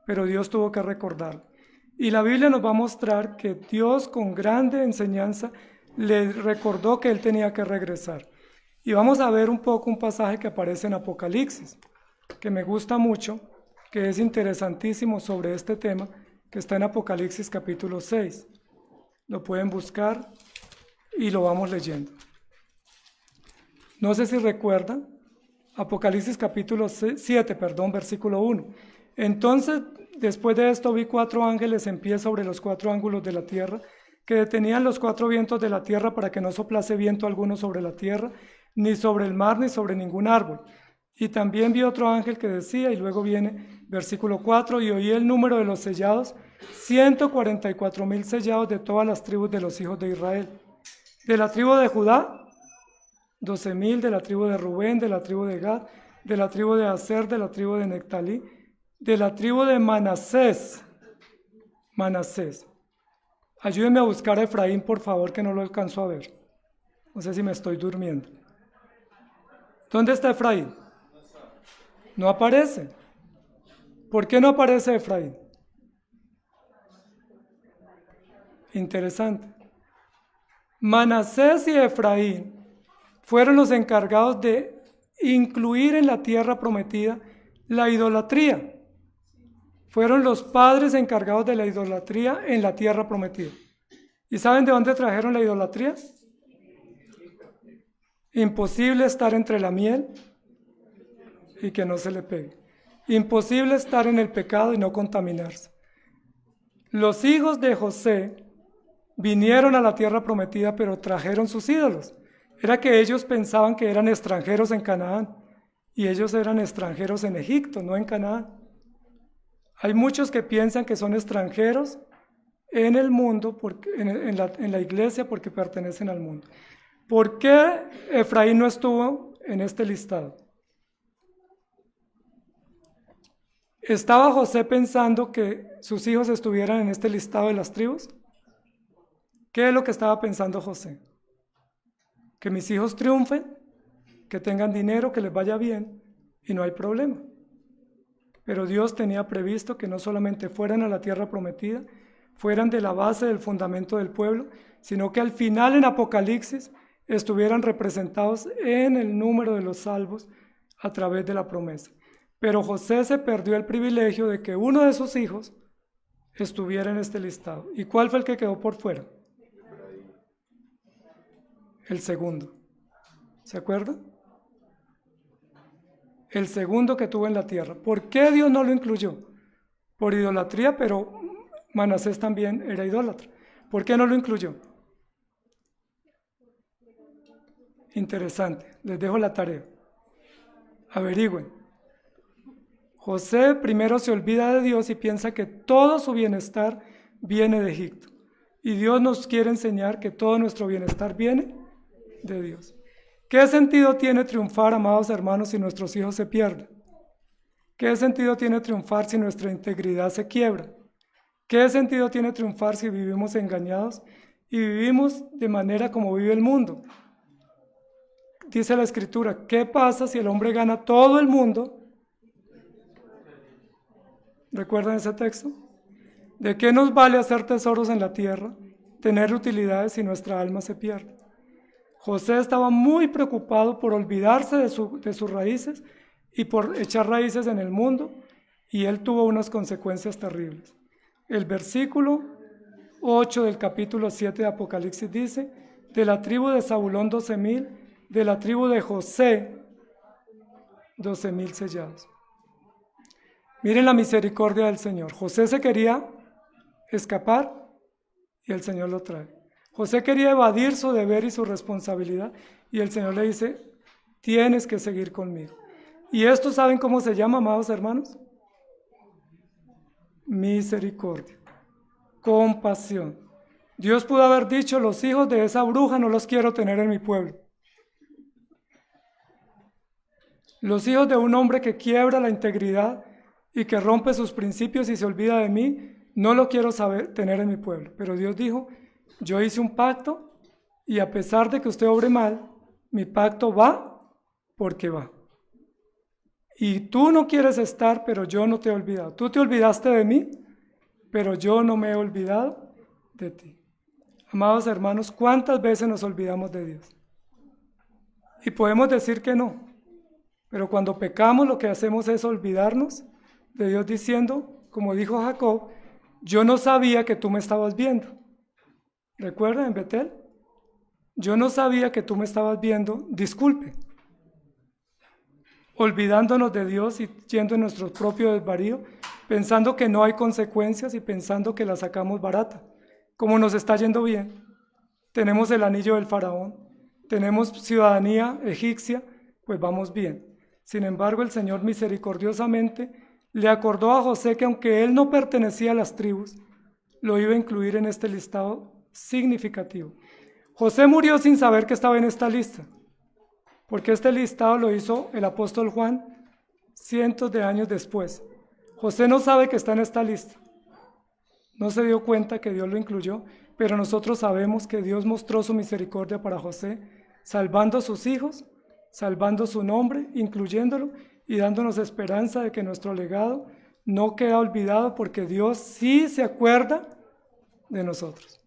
Pero Dios tuvo que recordarlo. Y la Biblia nos va a mostrar que Dios, con grande enseñanza, le recordó que él tenía que regresar. Y vamos a ver un poco un pasaje que aparece en Apocalipsis, que me gusta mucho, que es interesantísimo sobre este tema, que está en Apocalipsis capítulo 6. Lo pueden buscar y lo vamos leyendo. No sé si recuerdan, Apocalipsis capítulo 7, versículo 1. Entonces, después de esto vi 4 ángeles en pie sobre los 4 ángulos de la tierra, que detenían los 4 vientos de la tierra para que no soplase viento alguno sobre la tierra, ni sobre el mar, ni sobre ningún árbol. Y también vi otro ángel que decía, y luego viene versículo 4, y oí el número de los sellados, 144,000 sellados de todas las tribus de los hijos de Israel. De la tribu de Judá, 12,000, de la tribu de Rubén, de la tribu de Gad, de la tribu de Aser, de la tribu de Nectalí, de la tribu de Manasés. Ayúdenme a buscar a Efraín, por favor, que no lo alcanzo a ver. No sé si me estoy durmiendo. ¿Dónde está Efraín? No aparece. ¿Por qué no aparece Efraín? Interesante. Manasés y Efraín fueron los encargados de incluir en la tierra prometida la idolatría. Fueron los padres encargados de la idolatría en la tierra prometida. ¿Y saben de dónde trajeron la idolatría? Imposible estar entre la miel y que no se le pegue. Imposible estar en el pecado y no contaminarse. Los hijos de José vinieron a la tierra prometida, pero trajeron sus ídolos. Era que ellos pensaban que eran extranjeros en Canaán, y ellos eran extranjeros en Egipto, no en Canaán. Hay muchos que piensan que son extranjeros en el mundo, en la iglesia, porque pertenecen al mundo. ¿Por qué Efraín no estuvo en este listado? ¿Estaba José pensando que sus hijos estuvieran en este listado de las tribus? ¿Qué es lo que estaba pensando José? Que mis hijos triunfen, que tengan dinero, que les vaya bien, y no hay problema. Pero Dios tenía previsto que no solamente fueran a la tierra prometida, fueran de la base del fundamento del pueblo, sino que al final en Apocalipsis estuvieran representados en el número de los salvos a través de la promesa. Pero José se perdió el privilegio de que uno de sus hijos estuviera en este listado. ¿Y cuál fue el que quedó por fuera? El segundo. ¿Se acuerdan? El segundo que tuvo en la tierra. ¿Por qué Dios no lo incluyó? Por idolatría, pero Manasés también era idólatra. ¿Por qué no lo incluyó? Interesante, les dejo la tarea. Averigüen. José primero se olvida de Dios y piensa que todo su bienestar viene de Egipto. Y Dios nos quiere enseñar que todo nuestro bienestar viene de Dios. ¿Qué sentido tiene triunfar, amados hermanos, si nuestros hijos se pierden? ¿Qué sentido tiene triunfar si nuestra integridad se quiebra? ¿Qué sentido tiene triunfar si vivimos engañados y vivimos de manera como vive el mundo? Dice la Escritura, ¿qué pasa si el hombre gana todo el mundo? ¿Recuerdan ese texto? ¿De qué nos vale hacer tesoros en la tierra, tener utilidades si nuestra alma se pierde? José estaba muy preocupado por olvidarse de sus raíces y por echar raíces en el mundo, y él tuvo unas consecuencias terribles. El versículo 8 del capítulo 7 de Apocalipsis dice, de la tribu de Zabulón 12,000, de la tribu de José 12,000 sellados. Miren la misericordia del Señor. José se quería escapar y el Señor lo trae. José quería evadir su deber y su responsabilidad y el Señor le dice, tienes que seguir conmigo. ¿Y esto saben cómo se llama, amados hermanos? Misericordia, compasión. Dios pudo haber dicho, los hijos de esa bruja no los quiero tener en mi pueblo. Los hijos de un hombre que quiebra la integridad y que rompe sus principios y se olvida de mí, no lo quiero tener en mi pueblo. Pero Dios dijo, yo hice un pacto y a pesar de que usted obre mal, mi pacto va porque va. Y tú no quieres estar, pero yo no te he olvidado. Tú te olvidaste de mí, pero yo no me he olvidado de ti. Amados hermanos, ¿cuántas veces nos olvidamos de Dios? Y podemos decir que no, pero cuando pecamos lo que hacemos es olvidarnos de Dios diciendo, como dijo Jacob, yo no sabía que tú me estabas viendo. ¿Recuerdan en Betel? Yo no sabía que tú me estabas viendo, disculpe. Olvidándonos de Dios y yendo en nuestro propio desvarío, pensando que no hay consecuencias y pensando que la sacamos barata. Como nos está yendo bien, tenemos el anillo del faraón, tenemos ciudadanía egipcia, pues vamos bien. Sin embargo, el Señor misericordiosamente le acordó a José que aunque él no pertenecía a las tribus, lo iba a incluir en este listado significativo. José murió sin saber que estaba en esta lista, porque este listado lo hizo el apóstol Juan cientos de años después. José no sabe que está en esta lista, no se dio cuenta que Dios lo incluyó, pero nosotros sabemos que Dios mostró su misericordia para José, salvando a sus hijos, salvando su nombre, incluyéndolo y dándonos esperanza de que nuestro legado no queda olvidado porque Dios sí se acuerda de nosotros.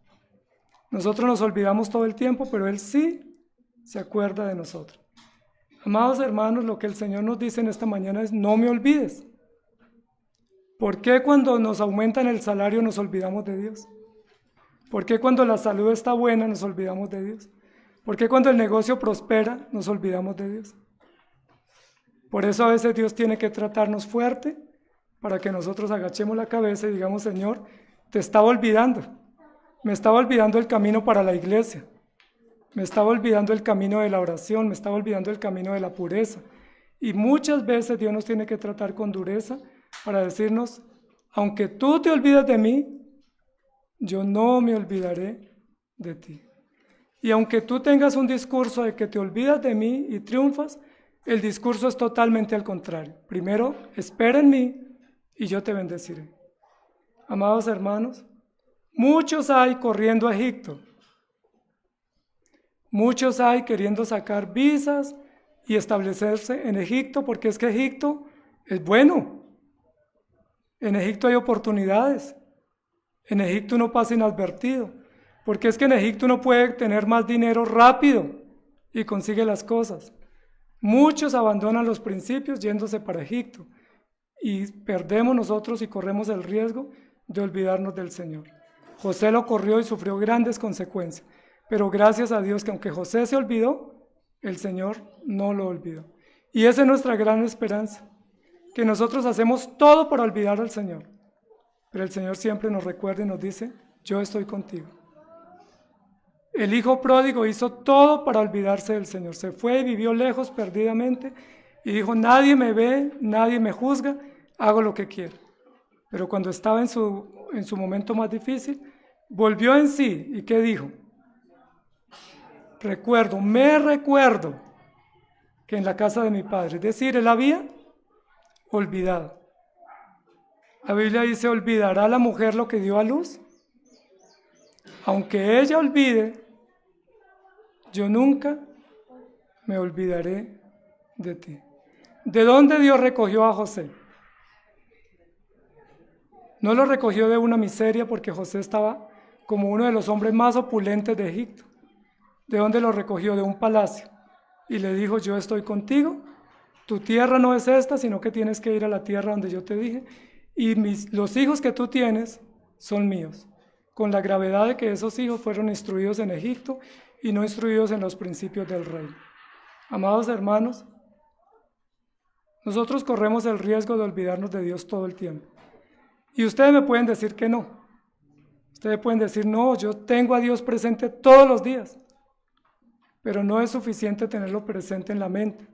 Nosotros nos olvidamos todo el tiempo, pero Él sí se acuerda de nosotros. Amados hermanos, lo que el Señor nos dice en esta mañana es, no me olvides. ¿Por qué cuando nos aumentan el salario nos olvidamos de Dios? ¿Por qué cuando la salud está buena nos olvidamos de Dios? ¿Por qué cuando el negocio prospera nos olvidamos de Dios? Por eso a veces Dios tiene que tratarnos fuerte para que nosotros agachemos la cabeza y digamos, Señor, te estaba olvidando. Me estaba olvidando el camino para la iglesia. Me estaba olvidando el camino de la oración. Me estaba olvidando el camino de la pureza. Y muchas veces Dios nos tiene que tratar con dureza para decirnos, aunque tú te olvides de mí, yo no me olvidaré de ti. Y aunque tú tengas un discurso de que te olvidas de mí y triunfas, el discurso es totalmente al contrario. Primero, espera en mí y yo te bendeciré. Amados hermanos, muchos hay corriendo a Egipto. Muchos hay queriendo sacar visas y establecerse en Egipto, porque es que Egipto es bueno. En Egipto hay oportunidades. En Egipto uno pasa inadvertido, porque es que en Egipto uno puede tener más dinero rápido y consigue las cosas. Muchos abandonan los principios yéndose para Egipto y perdemos nosotros y corremos el riesgo de olvidarnos del Señor. José lo corrió y sufrió grandes consecuencias, pero gracias a Dios que aunque José se olvidó, el Señor no lo olvidó. Y esa es nuestra gran esperanza, que nosotros hacemos todo para olvidar al Señor, pero el Señor siempre nos recuerda y nos dice, yo estoy contigo. El hijo pródigo hizo todo para olvidarse del Señor, se fue y vivió lejos perdidamente y dijo, nadie me ve, nadie me juzga, hago lo que quiero. Pero cuando estaba en su momento más difícil, volvió en sí, ¿y qué dijo? Me recuerdo que en la casa de mi padre, es decir, él había olvidado. La Biblia dice, ¿olvidará la mujer lo que dio a luz? Aunque ella olvide, yo nunca me olvidaré de ti. ¿De dónde Dios recogió a José? No lo recogió de una miseria porque José estaba como uno de los hombres más opulentes de Egipto. ¿De dónde lo recogió? De un palacio. Y le dijo, yo estoy contigo, tu tierra no es esta, sino que tienes que ir a la tierra donde yo te dije, y los hijos que tú tienes son míos, con la gravedad de que esos hijos fueron instruidos en Egipto y no instruidos en los principios del reino. Amados hermanos, nosotros corremos el riesgo de olvidarnos de Dios todo el tiempo. Y ustedes me pueden decir que no. Ustedes pueden decir, no, yo tengo a Dios presente todos los días. Pero no es suficiente tenerlo presente en la mente.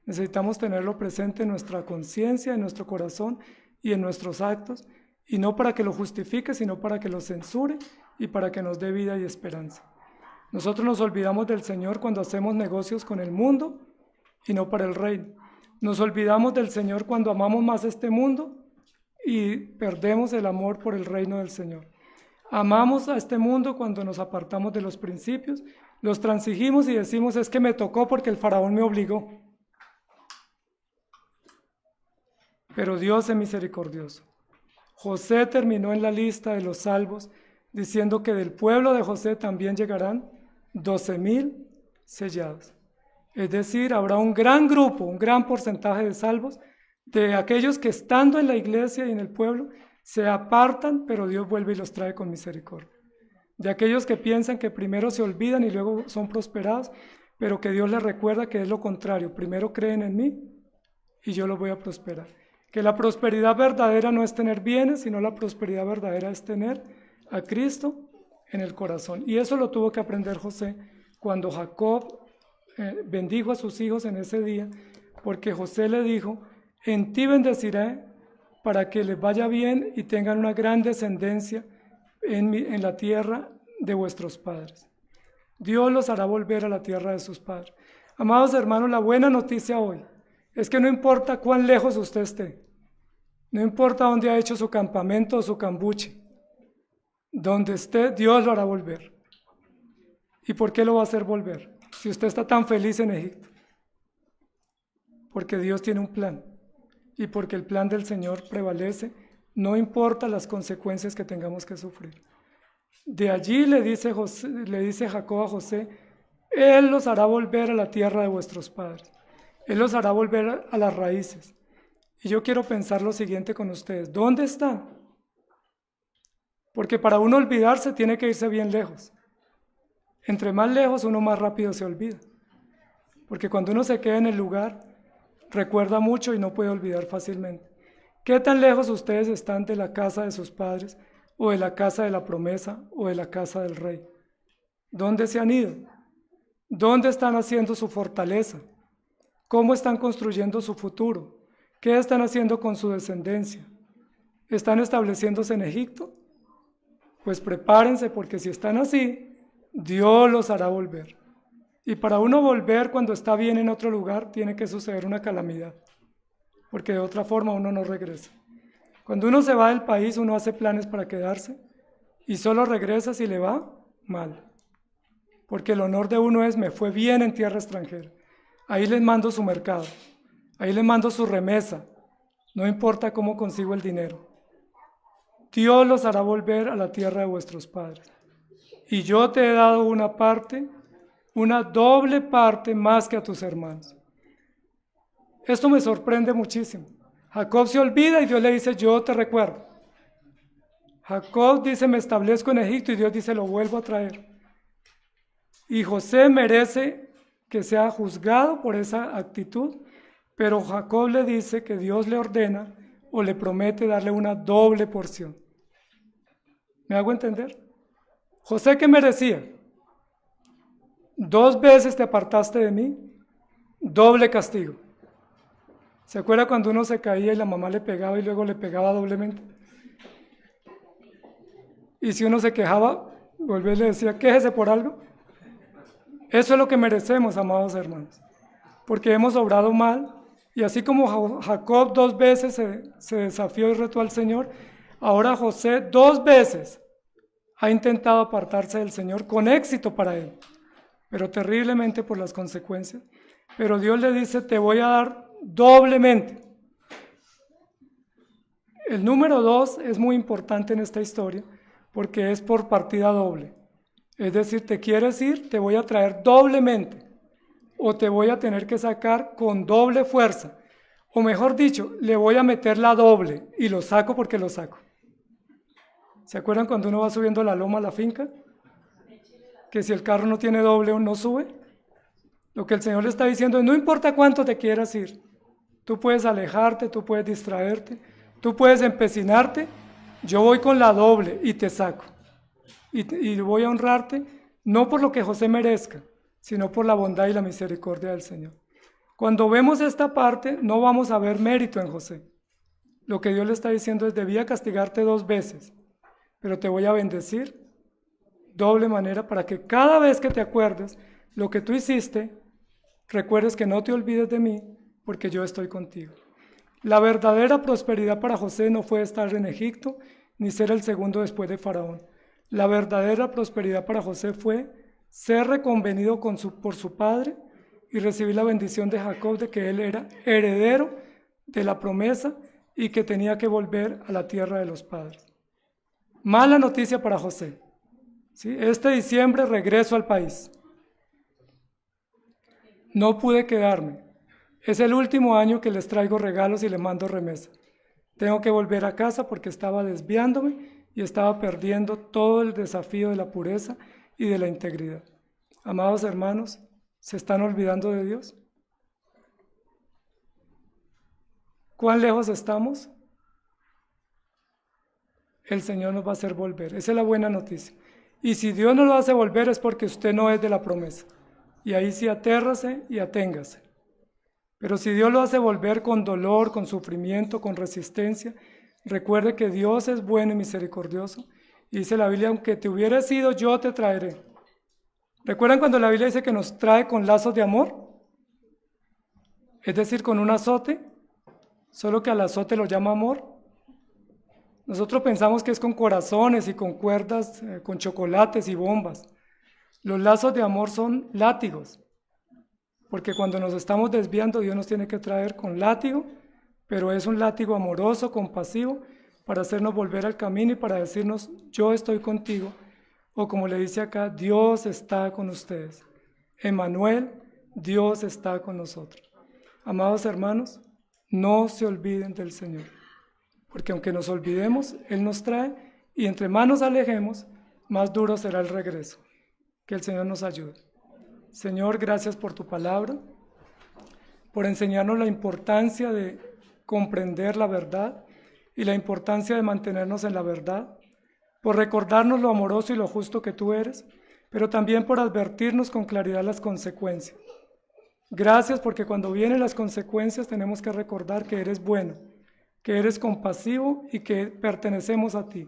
Necesitamos tenerlo presente en nuestra conciencia, en nuestro corazón y en nuestros actos, y no para que lo justifique, sino para que lo censure y para que nos dé vida y esperanza. Nosotros nos olvidamos del Señor cuando hacemos negocios con el mundo y no para el reino. Nos olvidamos del Señor cuando amamos más este mundo y perdemos el amor por el reino del Señor. Amamos a este mundo cuando nos apartamos de los principios, los transigimos y decimos, es que me tocó porque el faraón me obligó. Pero Dios es misericordioso. José terminó en la lista de los salvos diciendo que del pueblo de José también llegarán 12,000 sellados. Es decir, habrá un gran grupo, un gran porcentaje de salvos de aquellos que estando en la iglesia y en el pueblo se apartan, pero Dios vuelve y los trae con misericordia. De aquellos que piensan que primero se olvidan y luego son prosperados, pero que Dios les recuerda que es lo contrario, primero creen en mí y yo los voy a prosperar. Que la prosperidad verdadera no es tener bienes, sino la prosperidad verdadera es tener a Cristo en el corazón. Y eso lo tuvo que aprender José cuando Jacob bendijo a sus hijos en ese día, porque José le dijo, en ti bendeciré para que les vaya bien y tengan una gran descendencia en la tierra de vuestros padres. Dios los hará volver a la tierra de sus padres. Amados hermanos, la buena noticia hoy es que no importa cuán lejos usted esté, no importa dónde ha hecho su campamento o su cambuche, donde esté, Dios lo hará volver. ¿Y por qué lo va a hacer volver? Si usted está tan feliz en Egipto. Porque Dios tiene un plan y porque el plan del Señor prevalece, no importa las consecuencias que tengamos que sufrir. De allí le dice Jacob a José, Él los hará volver a la tierra de vuestros padres. Él los hará volver a las raíces. Y yo quiero pensar lo siguiente con ustedes. ¿Dónde están? Porque para uno olvidarse tiene que irse bien lejos. Entre más lejos uno más rápido se olvida. Porque cuando uno se queda en el lugar, recuerda mucho y no puede olvidar fácilmente. ¿Qué tan lejos ustedes están de la casa de sus padres, o de la casa de la promesa, o de la casa del rey? ¿Dónde se han ido? ¿Dónde están haciendo su fortaleza? ¿Cómo están construyendo su futuro? ¿Qué están haciendo con su descendencia? ¿Están estableciéndose en Egipto? Pues prepárense, porque si están así, Dios los hará volver. Y para uno volver cuando está bien en otro lugar, tiene que suceder una calamidad, porque de otra forma uno no regresa. Cuando uno se va del país, uno hace planes para quedarse y solo regresa si le va mal. Porque el honor de uno es, me fue bien en tierra extranjera. Ahí les mando su mercado, ahí les mando su remesa, no importa cómo consigo el dinero. Dios los hará volver a la tierra de vuestros padres. Y yo te he dado una parte, una doble parte más que a tus hermanos. Esto me sorprende muchísimo. Jacob se olvida y Dios le dice, yo te recuerdo. Jacob dice, me establezco en Egipto, y Dios dice, lo vuelvo a traer. Y José merece que sea juzgado por esa actitud, pero Jacob le dice que Dios le ordena o le promete darle una doble porción. ¿Me hago entender? José, ¿qué merecía? 2 veces te apartaste de mí, doble castigo. ¿Se acuerda cuando uno se caía y la mamá le pegaba y luego le pegaba doblemente? Y si uno se quejaba, volvía y le decía, quéjese por algo. Eso es lo que merecemos, amados hermanos, porque hemos obrado mal, y así como Jacob 2 veces se desafió y retó al Señor, ahora José 2 veces ha intentado apartarse del Señor con éxito para él, pero terriblemente por las consecuencias. Pero Dios le dice, te voy a dar doblemente. El número 2 es muy importante en esta historia, porque es por partida doble. Es decir, te quieres ir, te voy a traer doblemente, o te voy a tener que sacar con doble fuerza, o mejor dicho, le voy a meter la doble, y lo saco porque lo saco. ¿Se acuerdan cuando uno va subiendo la loma a la finca? Que si el carro no tiene doble, no sube. Lo que el Señor le está diciendo es, no importa cuánto te quieras ir, tú puedes alejarte, tú puedes distraerte, tú puedes empecinarte, yo voy con la doble y te saco. Y voy a honrarte, no por lo que José merezca, sino por la bondad y la misericordia del Señor. Cuando vemos esta parte, no vamos a ver mérito en José. Lo que Dios le está diciendo es, debía castigarte 2 veces, pero te voy a bendecir doble manera para que cada vez que te acuerdes lo que tú hiciste, recuerdes que no te olvides de mí, porque yo estoy contigo. La verdadera prosperidad para José no fue estar en Egipto, ni ser el segundo después de Faraón. La verdadera prosperidad para José fue ser reconvenido por su padre y recibir la bendición de Jacob de que él era heredero de la promesa y que tenía que volver a la tierra de los padres. Mala noticia para José. ¿Sí? Este diciembre regreso al país. No pude quedarme. Es el último año que les traigo regalos y les mando remesa. Tengo que volver a casa porque estaba desviándome y estaba perdiendo todo el desafío de la pureza y de la integridad. Amados hermanos, ¿se están olvidando de Dios? ¿Cuán lejos estamos? El Señor nos va a hacer volver. Esa es la buena noticia. Y si Dios no lo hace volver es porque usted no es de la promesa. Y ahí sí atérrase y aténgase. Pero si Dios lo hace volver con dolor, con sufrimiento, con resistencia, recuerde que Dios es bueno y misericordioso. Y dice la Biblia, aunque te hubieras ido, yo te traeré. ¿Recuerdan cuando la Biblia dice que nos trae con lazos de amor? Es decir, con un azote, solo que al azote lo llama amor. Nosotros pensamos que es con corazones y con cuerdas, con chocolates y bombas. Los lazos de amor son látigos, porque cuando nos estamos desviando, Dios nos tiene que traer con látigo, pero es un látigo amoroso, compasivo, para hacernos volver al camino y para decirnos, yo estoy contigo, o como le dice acá, Dios está con ustedes. Emmanuel, Dios está con nosotros. Amados hermanos, no se olviden del Señor. Porque aunque nos olvidemos, Él nos trae y entre más nos alejemos, más duro será el regreso. Que el Señor nos ayude. Señor, gracias por tu palabra, por enseñarnos la importancia de comprender la verdad y la importancia de mantenernos en la verdad, por recordarnos lo amoroso y lo justo que tú eres, pero también por advertirnos con claridad las consecuencias. Gracias porque cuando vienen las consecuencias tenemos que recordar que eres bueno, que eres compasivo y que pertenecemos a ti,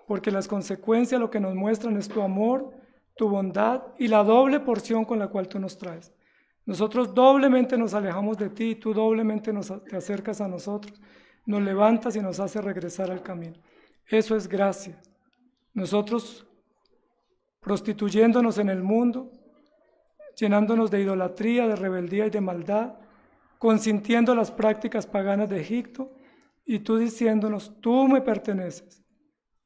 porque las consecuencias lo que nos muestran es tu amor, tu bondad y la doble porción con la cual tú nos traes. Nosotros doblemente nos alejamos de ti y tú doblemente te acercas a nosotros, nos levantas y nos haces regresar al camino. Eso es gracia. Nosotros prostituyéndonos en el mundo, llenándonos de idolatría, de rebeldía y de maldad, consintiendo las prácticas paganas de Egipto, y tú diciéndonos, tú me perteneces,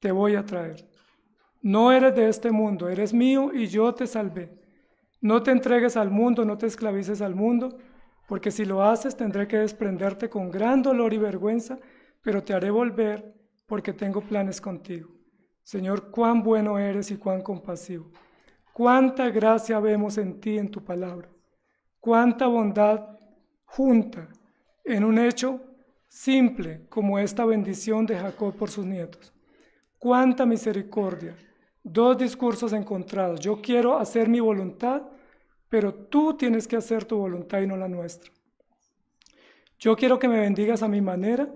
te voy a traer. No eres de este mundo, eres mío y yo te salvé. No te entregues al mundo, no te esclavices al mundo, porque si lo haces tendré que desprenderte con gran dolor y vergüenza, pero te haré volver porque tengo planes contigo. Señor, cuán bueno eres y cuán compasivo. Cuánta gracia vemos en ti, en tu palabra. Cuánta bondad junta en un hecho simple como esta bendición de Jacob por sus nietos. Cuánta misericordia. Dos discursos encontrados. Yo quiero hacer mi voluntad, pero tú tienes que hacer tu voluntad y no la nuestra. Yo quiero que me bendigas a mi manera,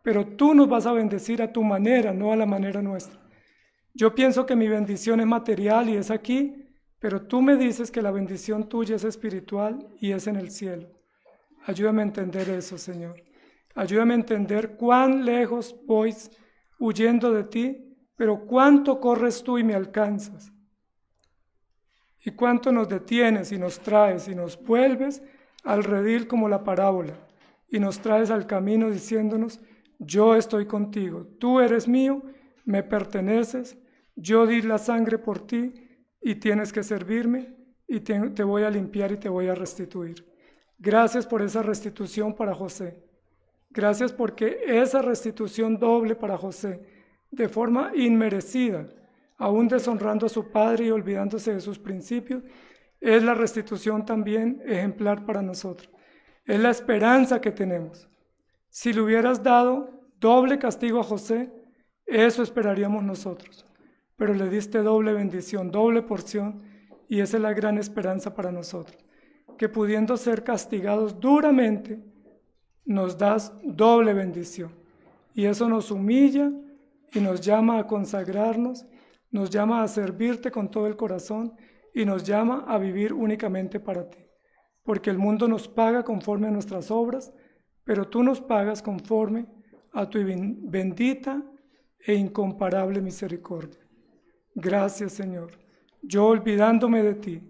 pero tú nos vas a bendecir a tu manera, no a la manera nuestra. Yo pienso que mi bendición es material y es aquí, pero tú me dices que la bendición tuya es espiritual y es en el cielo. Ayúdame a entender eso, Señor. Ayúdame a entender cuán lejos voy huyendo de ti, pero cuánto corres tú y me alcanzas. Y cuánto nos detienes y nos traes y nos vuelves al redil como la parábola. Y nos traes al camino diciéndonos, yo estoy contigo, tú eres mío, me perteneces, yo di la sangre por ti y tienes que servirme y te voy a limpiar y te voy a restituir. Gracias por esa restitución para José. Gracias porque esa restitución doble para José, de forma inmerecida, aún deshonrando a su padre y olvidándose de sus principios, es la restitución también ejemplar para nosotros. Es la esperanza que tenemos. Si le hubieras dado doble castigo a José, eso esperaríamos nosotros. Pero le diste doble bendición, doble porción, y esa es la gran esperanza para nosotros. Que pudiendo ser castigados duramente, nos das doble bendición. Y eso nos humilla y nos llama a consagrarnos, nos llama a servirte con todo el corazón y nos llama a vivir únicamente para ti. Porque el mundo nos paga conforme a nuestras obras, pero tú nos pagas conforme a tu bendita e incomparable misericordia. Gracias, Señor. Yo olvidándome de ti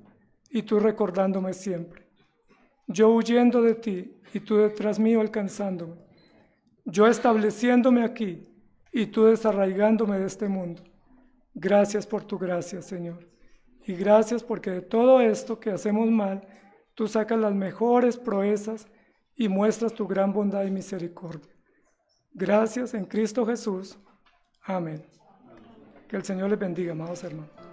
y tú recordándome siempre. Yo huyendo de ti y tú detrás mío alcanzándome. Yo estableciéndome aquí y tú desarraigándome de este mundo. Gracias por tu gracia, Señor. Y gracias porque de todo esto que hacemos mal, tú sacas las mejores proezas y muestras tu gran bondad y misericordia. Gracias en Cristo Jesús. Amén. Que el Señor les bendiga, amados hermanos.